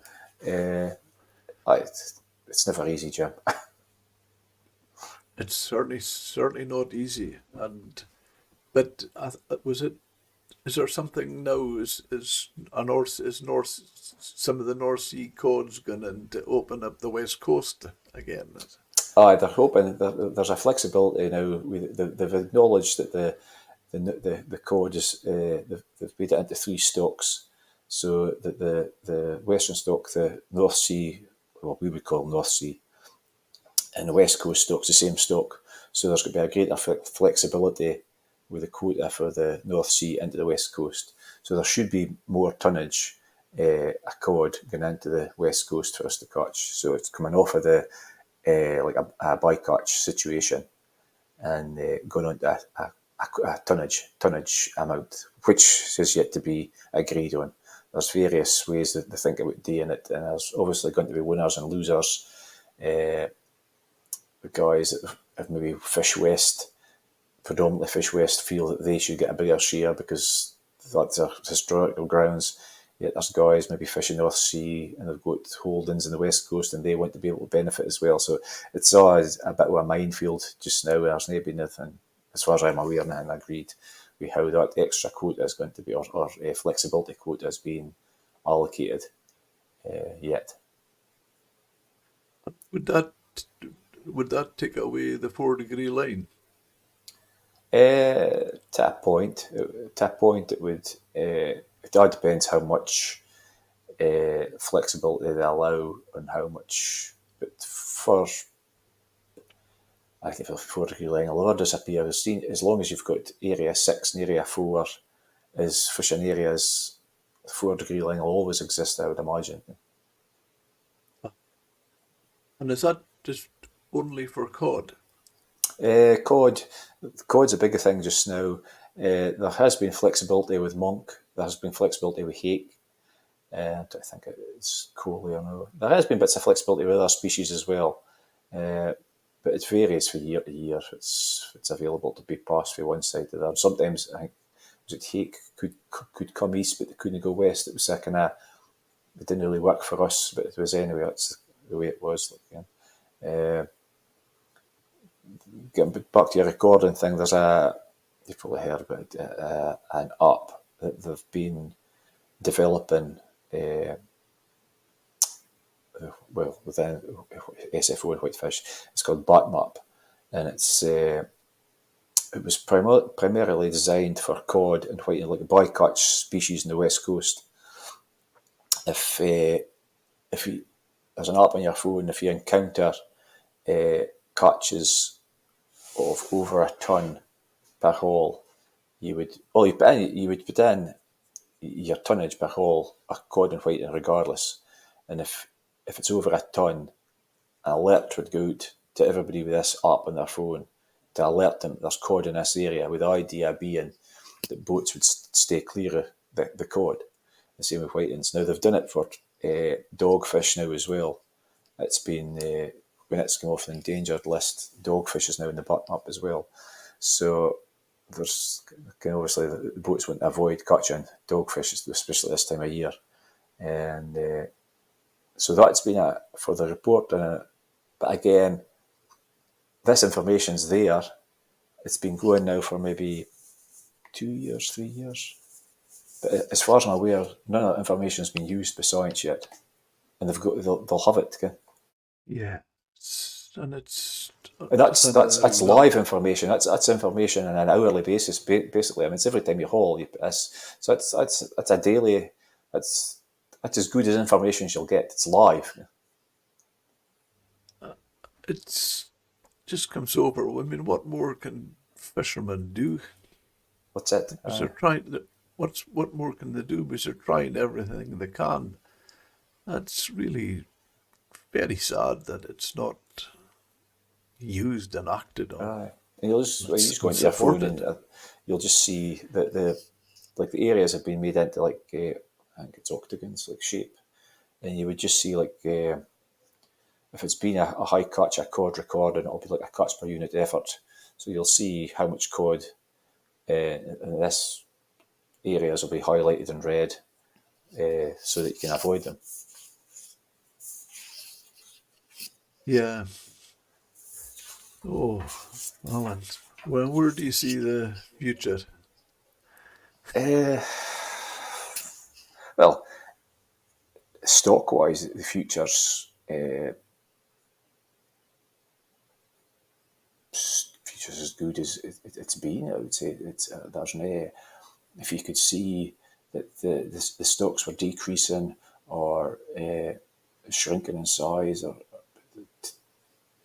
It's never easy, Jim. It's certainly not easy, but was it? Is there something now? Is some of the North Sea codes going to open up the west coast again? They're hoping there's a flexibility now. They've acknowledged that the code is they've made it into three stocks, so that the western stock, the North Sea, what we would call North Sea, and the west coast stock's the same stock. So there's going to be a greater flexibility with the quota for the North Sea into the west coast. So there should be more tonnage, a cod going into the west coast for us to catch. So it's coming off of the like a bycatch situation and going on to a tonnage amount, which is yet to be agreed on. There's various ways that they think about doing it, and there's obviously going to be winners and losers. The guys that have maybe fish west predominantly Fish West feel that they should get a bigger share because that's their historical grounds. Yet there's guys maybe fishing North Sea and they've got holdings in the West Coast and they want to be able to benefit as well. So it's always a bit of a minefield just now. There's not been anything, as far as I'm aware, nothing agreed with how that extra quota is going to be, or flexibility quota is being allocated yet. Would that take away the 4-degree line? To a point, it would. It all depends how much flexibility they allow and how much. But I think for the 4-degree line, will never disappear. As long as you've got area 6 and area 4 as fishing areas, the 4-degree line will always exist, I would imagine. And is that just only for cod? Cod's a bigger thing just now. There has been flexibility with monk. There has been flexibility with hake. I think it's Coley or no. There has been bits of flexibility with other species as well, but it varies from year to year. It's available to be passed from one side to the other. Sometimes I think hake could come east, but they couldn't go west. It was a kind of, it didn't really work for us, but it was anyway. That's the way it was. Getting back to your recording thing, you've probably heard about an app that they've been developing, within SFO and Whitefish. It's called Batmap, and it was primarily designed for cod and white, like bycatch species in the West Coast. If you, there's an app on your phone, if you encounter catches of over a ton per haul, you would put in your tonnage per haul, a cod and white, regardless. And if it's over a ton, an alert would go out to everybody with this app on their phone to alert them there's cod in this area, with the idea being that boats would stay clear of the cod. The same with whitings. Now they've done it for dogfish now as well. It's been when it's come off the endangered list, dogfish is now in the Batmap as well. So there's obviously the boats want to avoid catching dogfish, especially this time of year, and so that's been for the report. But again, this information's there. It's been going now for maybe 2 years, 3 years. But as far as I'm aware, none of that information's been used by science yet, and they'll have it. Okay? Yeah, and that's live information. That's information on an hourly basis. Basically, I mean, it's every time you haul, you put this. So it's a daily. That's as good as information as you'll get. It's live. It's just comes over. I mean, what more can fishermen do? What's it? What more can they do? Because they're trying everything they can. That's really very sad that it's not used and acted on. And you'll just go into your phone and you'll just see that the areas have been made into I think it's octagons, like shape, and you would just see if it's been a high catch, a cod record, and it'll be like a catch per unit effort. So you'll see how much cod in this areas will be highlighted in red, so that you can avoid them. Yeah. Oh, Alan. Well, where do you see the future? Well, stock-wise, the future's as good as it's been. I would say there's no. If you could see that the stocks were decreasing or shrinking in size, or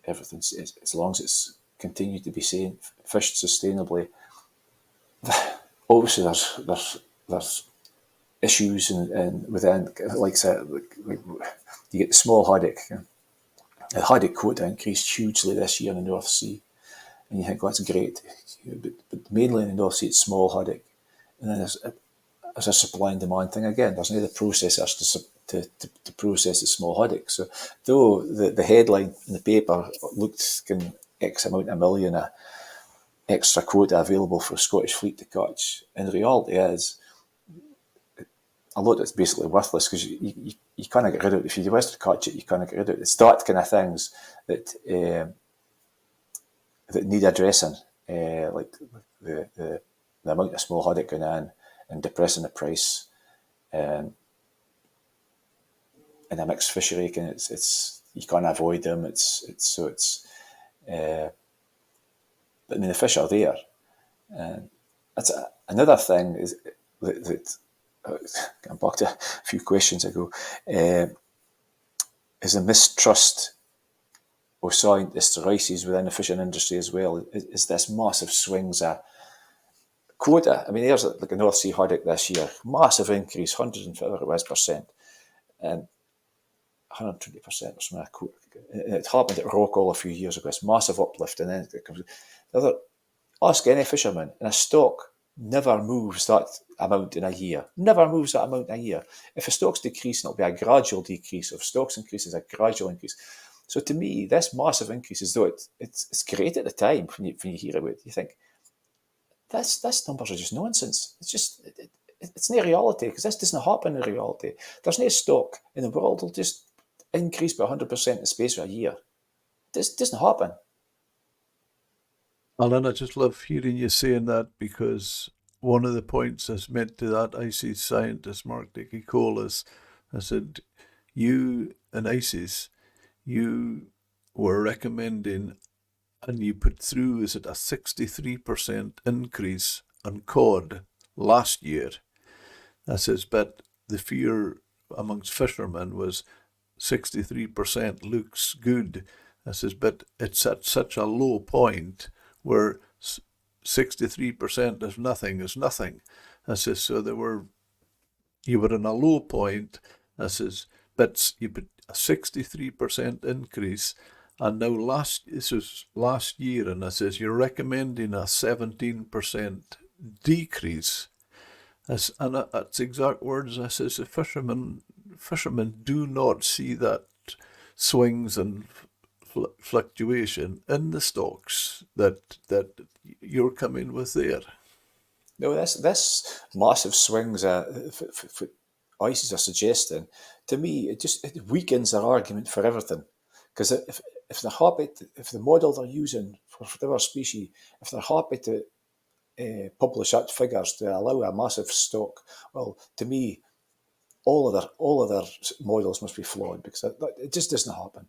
everything, as long as it's continued to be fished sustainably. Obviously, there's issues and within, like you get the small haddock. The haddock quota increased hugely this year in the North Sea, and you think, well, that's great, but mainly in the North Sea it's small haddock, and then there's a supply and demand thing again. There's no the processors to process the small haddock. So though the headline in the paper looked X amount of million extra quota available for the Scottish fleet to catch. And the reality is, a lot of it's basically worthless because you can't get rid of it. If you was to catch it, you can't get rid of it. It's that kind of things that that need addressing, like the amount of small haddock going in and depressing the price, and in a mixed fishery, it's you can't avoid them. But I mean, the fish are there. That's another thing is that going back to a few questions ago, is the mistrust of scientists or ICES within the fishing industry as well. Is this massive swings of quota? I mean, there's like a North Sea haddock this year, massive increase, 150% and 120% or something. It happened at Rockall a few years ago. It's massive uplift, and then it comes. Ask any fisherman, and a stock never moves that amount in a year. Never moves that amount in a year. If a stock's decreasing, it'll be a gradual decrease. If stocks increases, a gradual increase. So to me, this massive increase, as though it's great at the time when you hear about it, you think this numbers are just nonsense. It's not reality, because this doesn't happen in reality. There's no stock in the world that'll just increase by 100% in the space of a year. This doesn't happen. Alan, I just love hearing you saying that, because one of the points I meant to that ICES scientist, Mark Dickey Cole, is I said, you and ICES, you were recommending, and you put through, is it a 63% increase on cod last year? I says, but the fear amongst fishermen was 63% looks good. I says, but it's at such a low point where 63% is nothing. I says, so you were in a low point. I says, but you put a 63% increase, and now this was last year, and I says, you're recommending a 17% decrease. And that's exact words. I says, the fishermen do not see that swings and fluctuation in the stocks that you're coming with there. No, this massive swings ICES are suggesting, to me, it weakens their argument for everything. Because if they're happy, if the model they're using for whatever species, if they're happy to publish out figures to allow a massive stock, well, to me, all of their models must be flawed, because it just doesn't happen.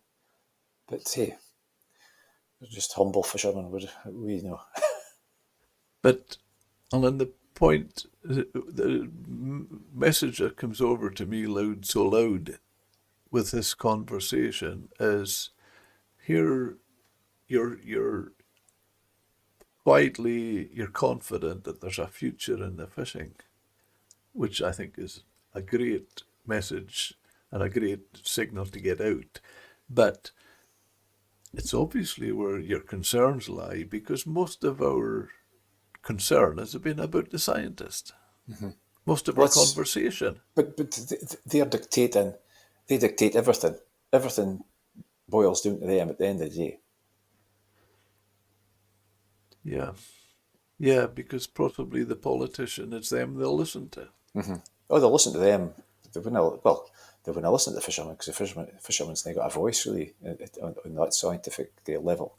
But hey, they're just humble fishermen, we know. But Alan, the point, the message that comes over to me so loud with this conversation is, here you're quietly, you're confident that there's a future in the fishing, which I think is a great message and a great signal to get out. But it's obviously where your concerns lie, because most of our concern has been about the scientist. Mm-hmm. Most of our conversation. But they're dictating. They dictate everything. Everything boils down to them at the end of the day. Yeah, because possibly the politician, it's them they'll listen to. Mm-hmm. Oh, they'll listen to them. They wouldn't listen to the fishermen, because the fishermen's not got a voice really on that scientific level.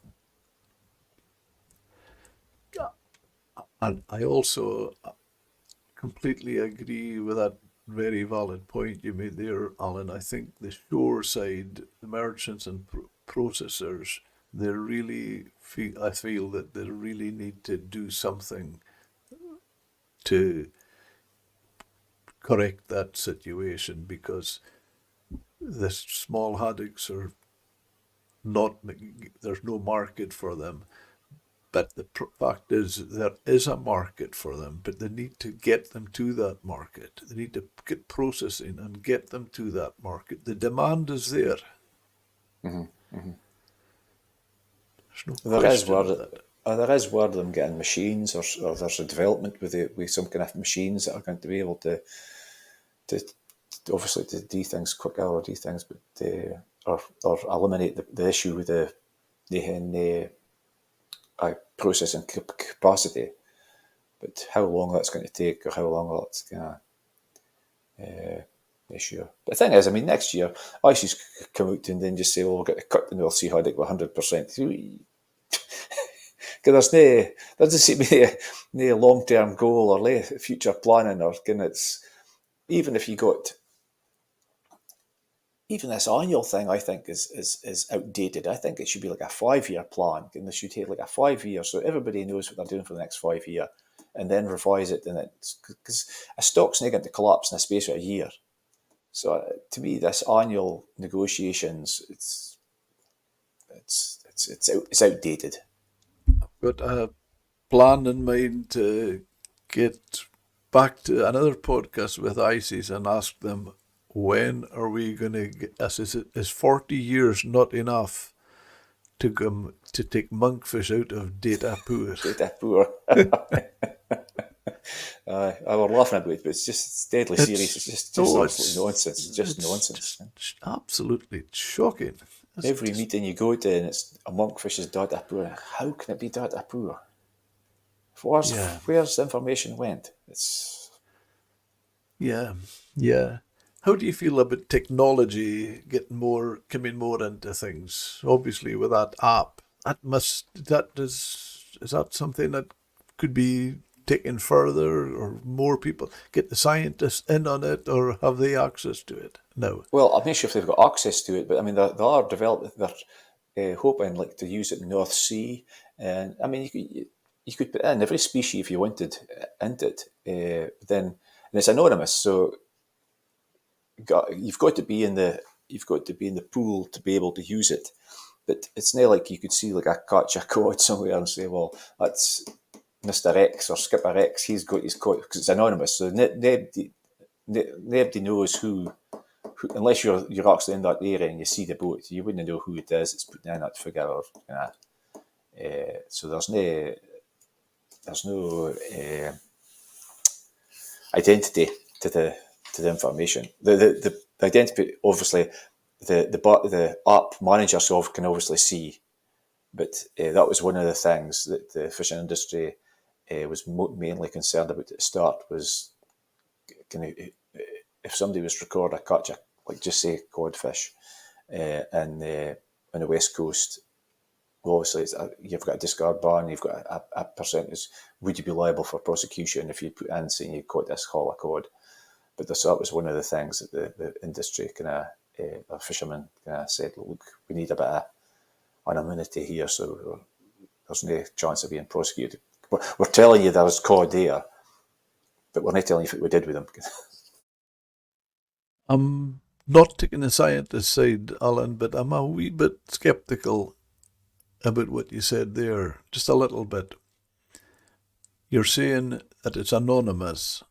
And I also completely agree with that very valid point you made there, Alan. I think the shore side, the merchants and processors, I feel that they really need to do something to correct that situation, because the small haddocks are not, there's no market for them. But the fact is, there is a market for them, but they need to get them to that market. They need to get processing and get them to that market. The demand is there. Mm-hmm. Mm-hmm. There's no question of that. There is word of them getting machines, or there's a development with some kind of machines that are going to be able to obviously to do things quicker, or do things, but or eliminate the issue with the processing capacity. But how long that's going to take, or how long that's going to issue. But the thing is, I mean, next year, ICES come out and then just say, well, we'll get to cut and we'll see how they go 100%. Because there doesn't seem to be no long-term goal or future planning, or it's even if you got even this annual thing, I think is outdated. I think it should be like a 5-year plan, and they should take like a 5 year, so everybody knows what they're doing for the next 5 year, and then revise it. And it's because a stock's not going to collapse in the space of a year. So to me, this annual negotiations, it's outdated. But a plan in mind to get back to another podcast with ICES and ask them, when are we going to get us? Is 40 years not enough to take monkfish out of data poor? Data poor. I were laughing about it, but it's deadly serious. It's just absolute nonsense. It's just nonsense. Absolutely shocking. Every meeting you go to, and it's a monkfish is data poor. How can it be data poor? Where's the information went? It's yeah. How do you feel about technology coming more into things? Obviously, with that app, is that something that could be taken further, or more people get the scientists in on it, or have they access to it? No. Well, I'm not sure if they've got access to it, but I mean, they are developing. They're hoping like to use it in the North Sea, and I mean, you could put in every species if you wanted into it. Then and it's anonymous, so you've got to be in the pool to be able to use it. But it's not like you could see like catch a cod somewhere and say, well, that's Mr. X or Skipper X. He's got his cod, because it's anonymous, so nobody knows who. Unless you're actually in that area and you see the boat, you wouldn't know who it is. It's putting in that figure, or so there's no identity to the information. The identity, obviously, the app manager can obviously see, but that was one of the things that the fishing industry was mainly concerned about at the start. Was if somebody was to record a catch, like just say codfish, on the west coast, well, obviously you've got a discard ban, you've got a percentage. Would you be liable for prosecution if you put in saying you caught this haul of cod? But that was one of the things that the industry the fishermen said, look, we need a bit of anonymity here, so there's no chance of being prosecuted. We're telling you there's cod there, but we're not telling you what we did with them. I'm not taking the scientist side, Alan, but I'm a wee bit sceptical about what you said there, just a little bit. You're saying that it's anonymous,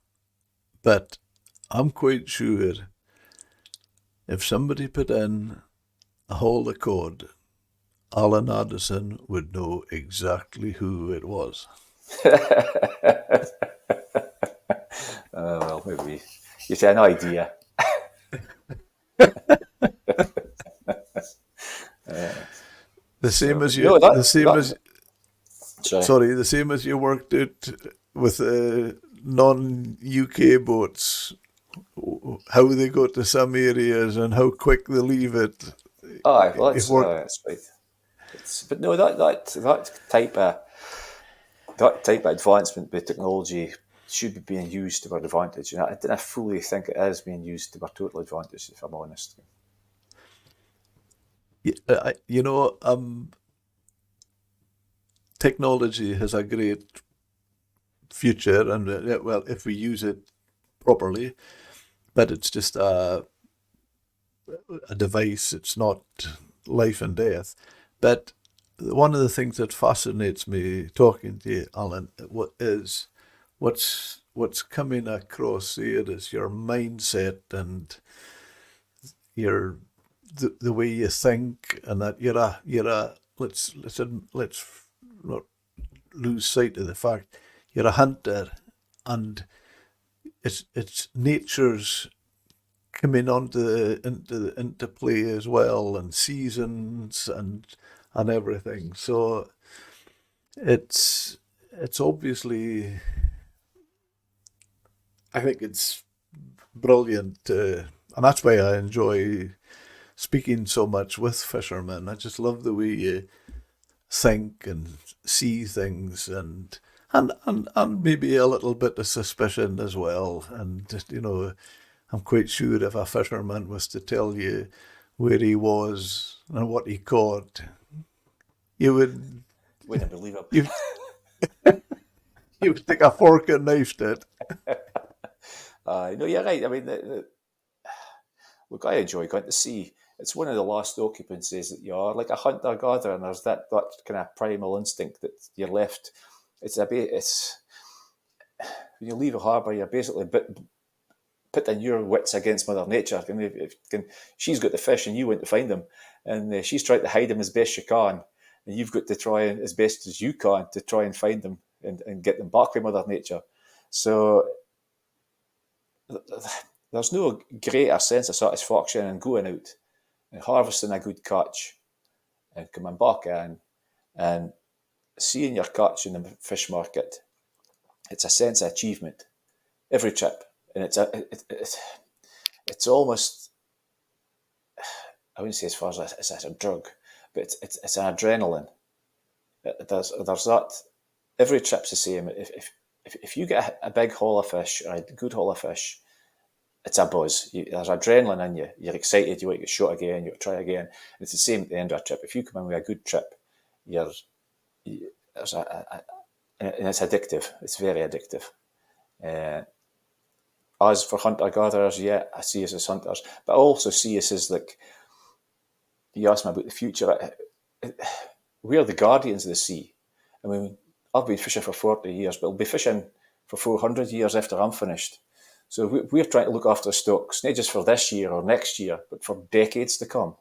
but I'm quite sure if somebody put in a haul of cod, Alan Addison would know exactly who it was. Well, maybe you say an idea. The same as you worked out with non-UK boats, how they go to some areas and how quick they leave it. Aye, well, that's right. But no, that type of advancement with technology should be being used to our advantage. And I didn't fully think it is being used to our total advantage, if I'm honest. Technology has a great future, and well, if we use it properly, but it's just a device. It's not life and death. But one of the things that fascinates me talking to you, Alan, is what's coming across here is your mindset and the way you think, and that you're a let's not lose sight of the fact you're a hunter, and it's nature's coming into play as well, and seasons and everything. So It's obviously, I think it's brilliant, and that's why I enjoy speaking so much with fishermen. I just love the way you think and see things, and maybe a little bit of suspicion as well. And I'm quite sure if a fisherman was to tell you where he was and what he caught, you would Wouldn't believe it. you you would take a fork and knife to it. No, you're right. I mean, look, I enjoy going to sea. It's one of the last occupancies that you are, like a hunter gatherer, and there's that kind of primal instinct that you're left. It's when you leave a harbour, you're basically pitting your wits against Mother Nature. She's got the fish, and you went to find them, and she's trying to hide them as best she can, and you've got to try as best as you can to try and find them and get them back with Mother Nature. So there's no greater sense of satisfaction in going out and harvesting a good catch and coming back in and seeing your catch in the fish market. It's a sense of achievement every trip, and it's almost, I wouldn't say as far as it's a drug, but it's an adrenaline. There's that. Every trip's the same. If you get a big haul of fish or a good haul of fish, it's a buzz. There's adrenaline in you. You're excited. You want to get shot again. You want to try again. And it's the same at the end of a trip. If you come in with a good trip, there's and it's addictive. It's very addictive. As for hunter gatherers, yeah, I see us as hunters, but I also see us as, like, you asked me about the future. We're the guardians of the sea. I mean, I've been fishing for 40 years, but I'll be fishing for 400 years after I'm finished. So we're trying to look after the stocks, not just for this year or next year, but for decades to come.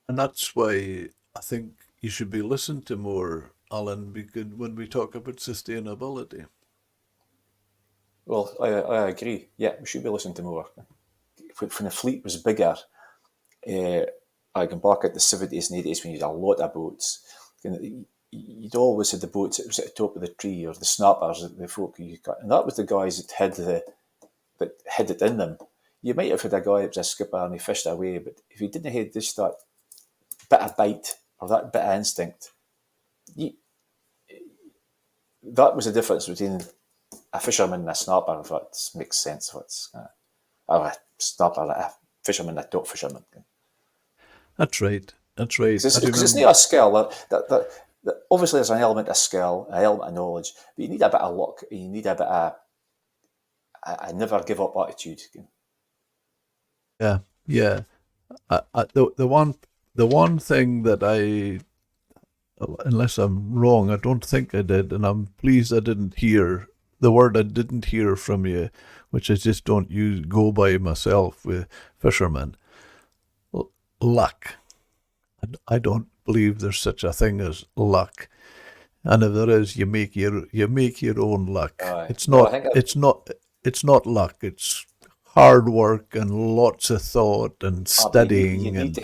And that's why I think you should be listened to more, Alan, because when we talk about sustainability. Well, I agree. Yeah, we should be listening to more. When the fleet was bigger, I can back at the 70s and 80s when you had a lot of boats. You'd always had the boats that was at the top of the tree, or the snappers, the folk you got, and that was the guys that had it in them. You might have had a guy that was a skipper and he fished away, but if he didn't have just that bit of bite or that bit of instinct, that was the difference between a fisherman and a snapper, if that makes sense. Or a snapper, a fisherman, a top fisherman. That's right. That's right. Because it's not a skill. Obviously, there's an element of skill, an element of knowledge, but you need a bit of luck. You need a bit of a never give up attitude. Yeah, yeah. The one thing that unless I'm wrong, I don't think I did, and I'm pleased I didn't hear the word I didn't hear from you, which I just don't go by myself with fishermen. Luck. I don't believe there's such a thing as luck, and if there is, you make your own luck. It's No, I not. think It's not. It's not luck. It's hard work and lots of thought and you studying need and to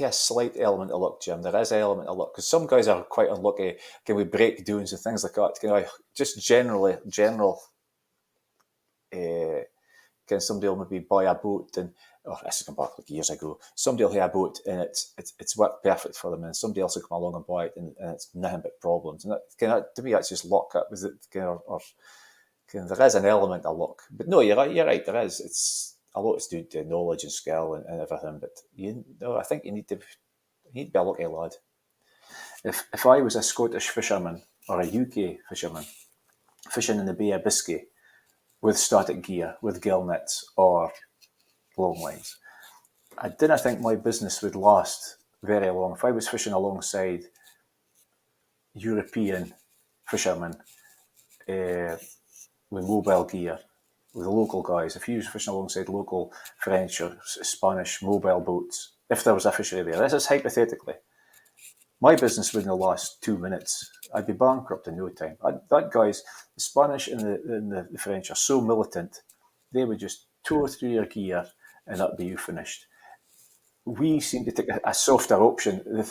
have a slight element of luck, Jim. There is an element of luck because some guys are quite unlucky. Can we breakdowns and things like that? Just general. Can somebody will maybe buy a boat and, this has come back like years ago. Somebody will have a boat and it's worked perfect for them, and somebody else will come along and buy it and it's nothing but problems. And to me, that's just luck. That was it. There is an element of luck, but no, you're right. You're right. There is. It's a lot to do to knowledge and skill and everything. But I think you need to be a lucky lad. If I was a Scottish fisherman or a UK fisherman fishing in the Bay of Biscay with static gear, with gill nets or long lines, I didn't think my business would last very long. If I was fishing alongside European fishermen with mobile gear, with the local guys, if you was fishing alongside local French or Spanish mobile boats, if there was a fishery there, this is hypothetically, my business wouldn't last 2 minutes. I'd be bankrupt in no time. The Spanish and the French are so militant, they would just tow through your gear and that'd be you finished. We seem to take a softer option.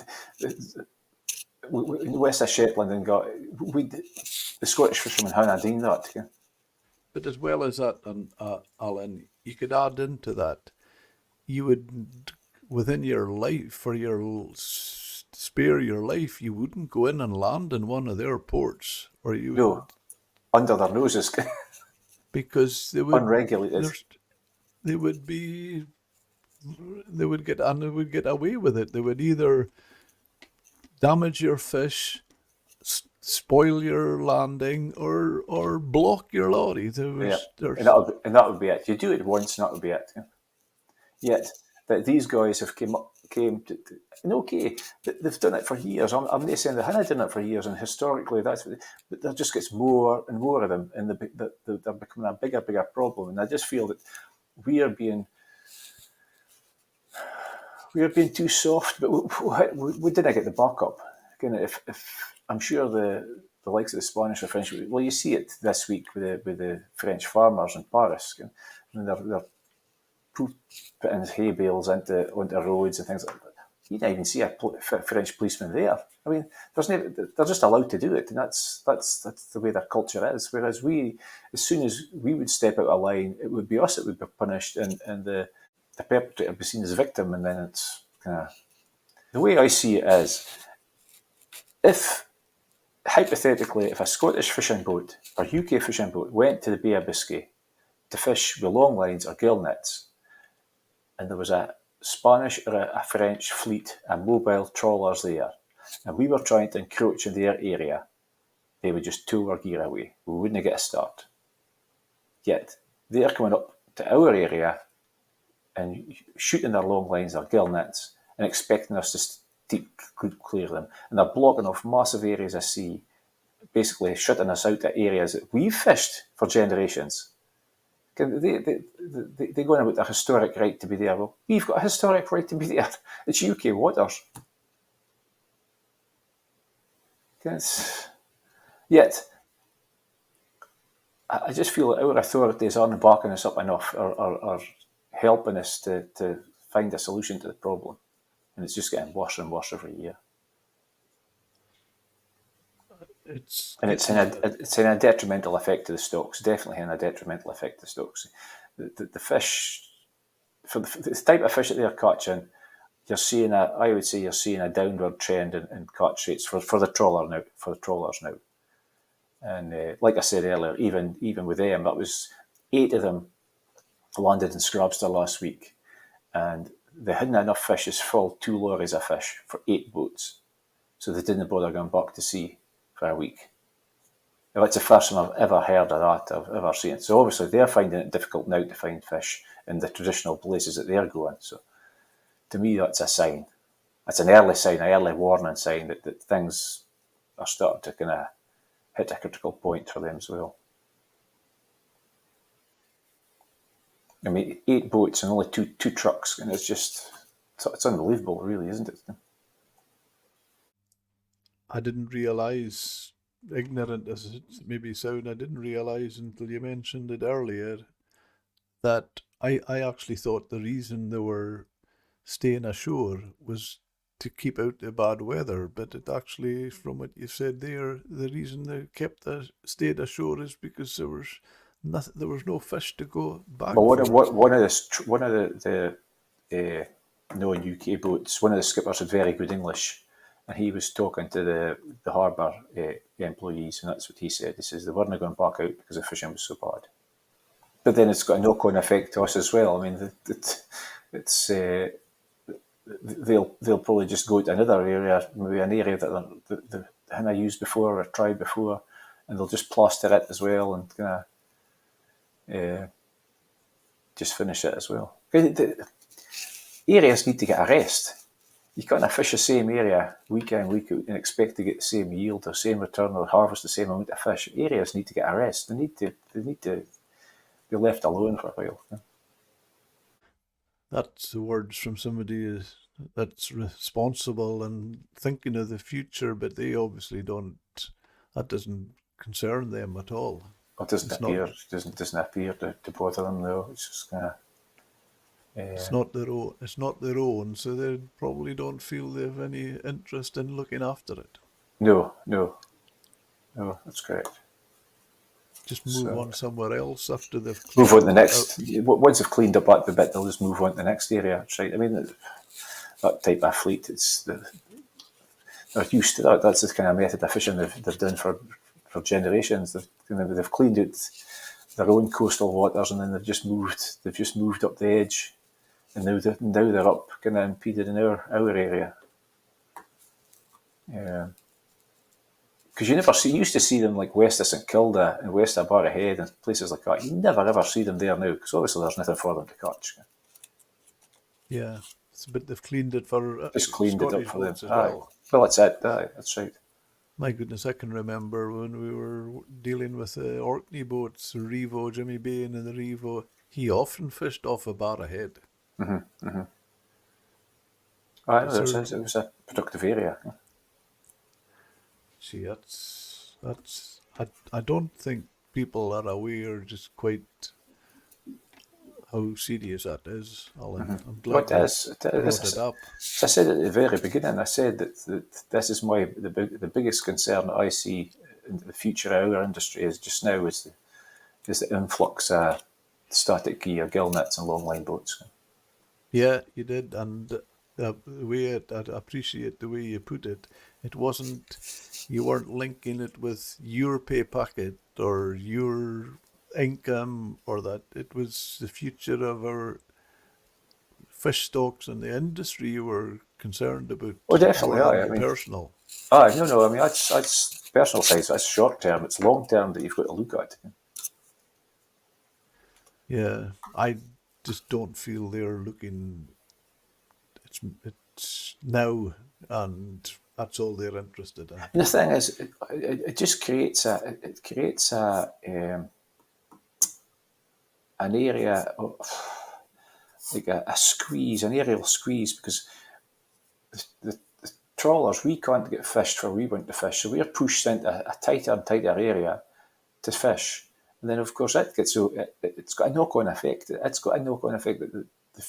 west of Shetland and got the Scottish fishermen hadn't done that. Yeah. But as well as that, and Alan, you could add into that, you would, within your life, for your spare your life, you wouldn't go in and land in one of their ports, or you would, No, under their noses, because unregulated. they would be, they would get, and they would get away with it. They would either damage your fish, spoil your landing, or block your lorry. Yeah, and that would be it. You do it once, and that would be it. Yeah. Yet that these guys have came to and okay, they've done it for years. I'm not saying they haven't done it for years, and historically but there just gets more and more of them, and they're becoming a bigger problem. And I just feel that we are being too soft, but we didn't get the backup. If I'm sure the likes of the Spanish or French, well, you see it this week with the French farmers in Paris, and they're putting hay bales onto roads and things like that. You don't even see a French policeman there. I mean, they're just allowed to do it, and that's the way their culture is. Whereas as soon as we would step out of line, it would be us that would be punished, and the perpetrator would be seen as victim, and then it's kind of... The way I see it is, hypothetically, if a Scottish fishing boat or UK fishing boat went to the Bay of Biscay to fish with long lines or gill nets, and there was a Spanish or a French fleet and mobile trawlers there, and we were trying to encroach in their area, they would just tow our gear away. We wouldn't get a start. Yet they're coming up to our area and shooting their long lines or gill nets and expecting us to clear them. And they're blocking off massive areas of sea, basically shutting us out to areas that we've fished for generations. They go on about a historic right to be there. Well, we've got a historic right to be there. It's UK waters. Yet, I just feel that our authorities aren't backing us up enough or helping us to find a solution to the problem. And it's just getting worse and worse every year. It's in a detrimental effect to the stocks. Definitely in a detrimental effect to the stocks. The fish, for the type of fish that they're catching, I would say you're seeing a downward trend in catch rates for the trawlers now. And like I said earlier, even with them, that was 8 of them landed in Scrabster last week, and they hadn't enough fish to fill 2 lorries of fish for 8 boats, so they didn't bother going back to sea for a week. Now, that's the first time I've ever heard of that, I've ever seen it. So obviously they're finding it difficult now to find fish in the traditional places that they're going. So to me, that's a sign. That's an early sign, an early warning sign that things are starting to kind of hit a critical point for them as well. I mean, 8 boats and only two trucks, and it's unbelievable, really, isn't it? I didn't realise, ignorant as it maybe sound, I didn't realise until you mentioned it earlier that I actually thought the reason they were staying ashore was to keep out the bad weather, but it actually, from what you said there, the reason they stayed ashore is because there was no fish to go back. Well, one of the non-UK boats, one of the skippers had very good English, and he was talking to the harbour employees, and that's what he said. He says they weren't going back out because the fishing was so bad. But then it's got a knock-on effect to us as well. I mean, it's they'll probably just go to another area, maybe an area that they haven't used before or tried before, and they'll just plaster it as well and kind of just finish it as well. The areas need to get a rest. You can't fish the same area week in, week out and expect to get the same yield or same return or harvest the same amount of fish. Areas need to get a rest. They need to be left alone for a while. Yeah. That's the words from somebody that's responsible and thinking of the future, but they obviously don't. That doesn't concern them at all. It doesn't appear to bother them though. It's just kind of. It's not their own. So they probably don't feel they have any interest in looking after it. No, that's correct. Just move So on somewhere else after they've move on to the cleaned out. next. Once they've cleaned up that bit, they'll just move on to the next area. That's right. I mean, that type of fleet, they're used to that. That's the kind of method of fishing they've done for generations. They've cleaned out their own coastal waters, and then they've just moved up the edge, and now they're up, kind of impeded in our area. Yeah. Because you used to see them like west of St Kilda and west of Barrahead and places like that. You never ever see them there now, because obviously there's nothing for them to catch. Yeah, but they've cleaned it for Just cleaned it up Scottish for them. boats as Aye. well. Well, that's it. Aye, that's right. My goodness, I can remember when we were dealing with the Orkney boats, Revo, Jimmy Bain and the Revo. He often fished off a bar ahead. Aye, Because it was a productive area. see, I don't think people are aware just quite how serious that is, Alan. I'm Well, glad you brought As it up. I said at the very beginning, I said that this is the biggest concern that I see in the future of our industry is just now is the influx of static gear, gill nets, and long line boats. Yeah, you did, and the way I appreciate the way you put it. It wasn't you weren't linking it with your pay packet or your income or that. It was the future of our fish stocks and the industry you were concerned about Oh, more definitely. than Aye. I the mean, personal. no. I mean, that's personal size. That's short term. It's long term that you've got to look at. Yeah, I just don't feel they're looking. It's now, and that's all they're interested in. And the thing is, it just creates an area of like a squeeze, an aerial squeeze, because the trawlers, we can't get fished where we want to fish, so we're pushed into a tighter and tighter area to fish. And then, of course, it's got a knock-on effect. It's got a knock-on effect that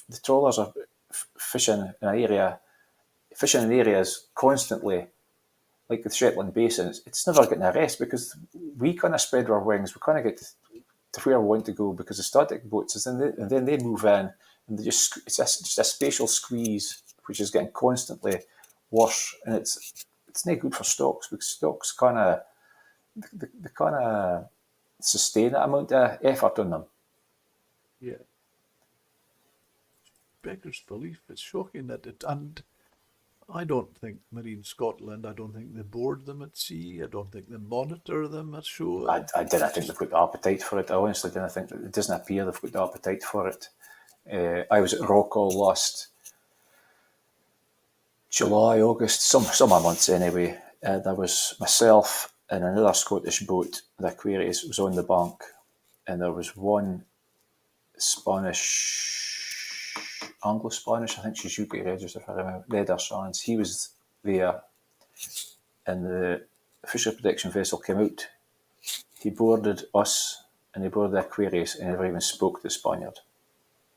the trawlers are fishing in areas constantly, like the Shetland Basin. It's never getting a rest because we kind of spread our wings. We kind of get to where we want to go because the static boats, and then they move in, and it's just a spatial squeeze which is getting constantly worse, and it's not good for stocks because stocks they kind of sustain that amount of effort on them. Yeah, beggars belief. It's shocking that it and I don't think Marine Scotland, I don't think they board them at sea. I don't think they monitor them at shore. I didn't think they've got the appetite for it. I honestly didn't think it doesn't appear they've got the appetite for it. I was at Rockall last July, August, summer months anyway. There was myself and another Scottish boat, the Aquarius, was on the bank, and there was one Spanish, Anglo-Spanish, I think she's UK registered if I remember, Leather Sands. He was there, and the fishery protection vessel came out. He boarded us, and he boarded the Aquarius, and never even spoke to the Spaniard.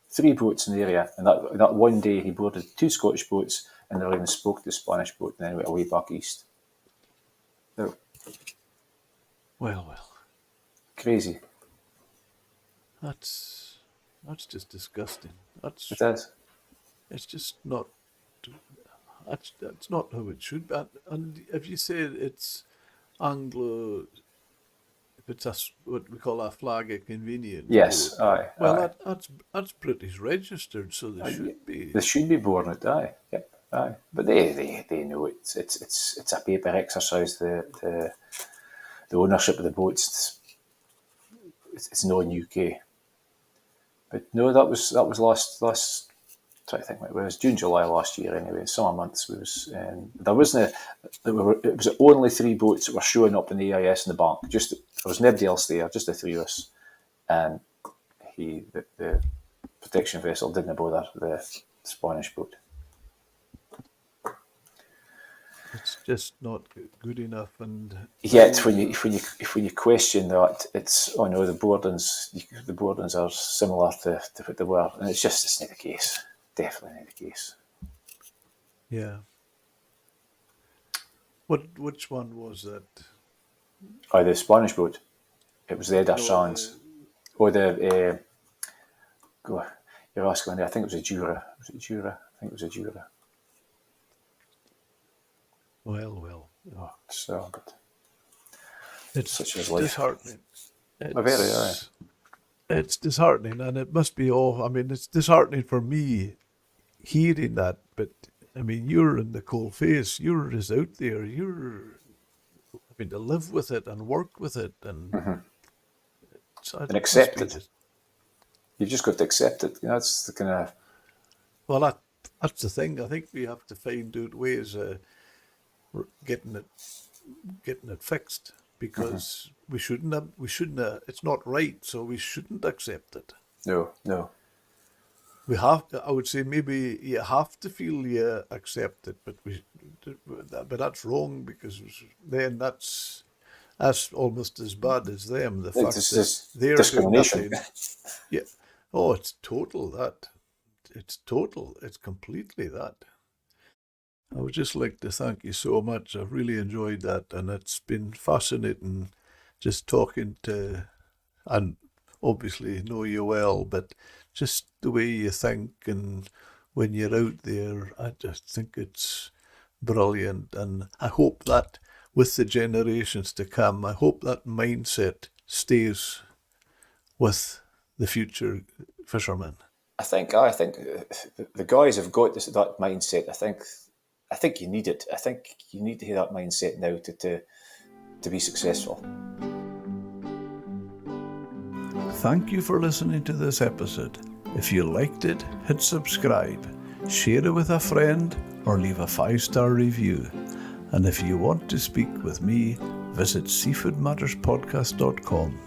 3 boats in the area, and that one day he boarded 2 Scottish boats, and never even spoke to the Spanish boat, and then went away back east. So, Well, crazy. that's just disgusting. It is. It's just not. That's not how it should be. And if you say it's Anglo, if it's what we call a flag of convenience Yes, boat, aye, well, aye. that's British registered, so they should be. They should be boarding it, aye. Yep, aye. But they know it's a paper exercise. The ownership of the boats, it's not in UK. But no, that was last. Try to think, it was June, July last year. Anyway, summer months. There wasn't. It was only 3 boats that were showing up in the AIS in the bank. Just there was nobody else there, just the 3 of us, and the protection vessel didn't bother the Spanish boat. It's just not good enough, and Yet, when you question that, it's no, the boardings are similar to what they were, and it's not the case. Definitely not the case. yeah. Which one was that? Oh, the Spanish boat. It was the Addisons. You're asking me. I think it was a Jura. Was it Jura? I think it was a Jura. Well. Oh, so, but it's such is life. Disheartening. It's disheartening, and it must be all. I mean, it's disheartening for me hearing that, but I mean, you're in the coal face. You're just out there. To live with it and work with it, and and accept it. You've just got to accept it. That's the kind of. Well, that's the thing. I think we have to find out ways of getting it fixed, because we shouldn't have. It's not right, so we shouldn't accept it. No. We have. I would say maybe you have to feel you accept it, but that's wrong, because then that's almost as bad as them. The fact that they're discrimination. Doing nothing. Yeah. Oh, it's total that. It's total. It's completely that. I would just like to thank you so much. I've really enjoyed that, and it's been fascinating just talking to, and obviously know you well, but just the way you think, and when you're out there, I just think it's brilliant. And I hope that with the generations to come, I hope that mindset stays with the future fishermen. I think the guys have got that mindset. I think you need it. I think you need to have that mindset now to be successful. Thank you for listening to this episode. If you liked it, hit subscribe, share it with a friend, or leave a 5-star review. And if you want to speak with me, visit seafoodmatterspodcast.com.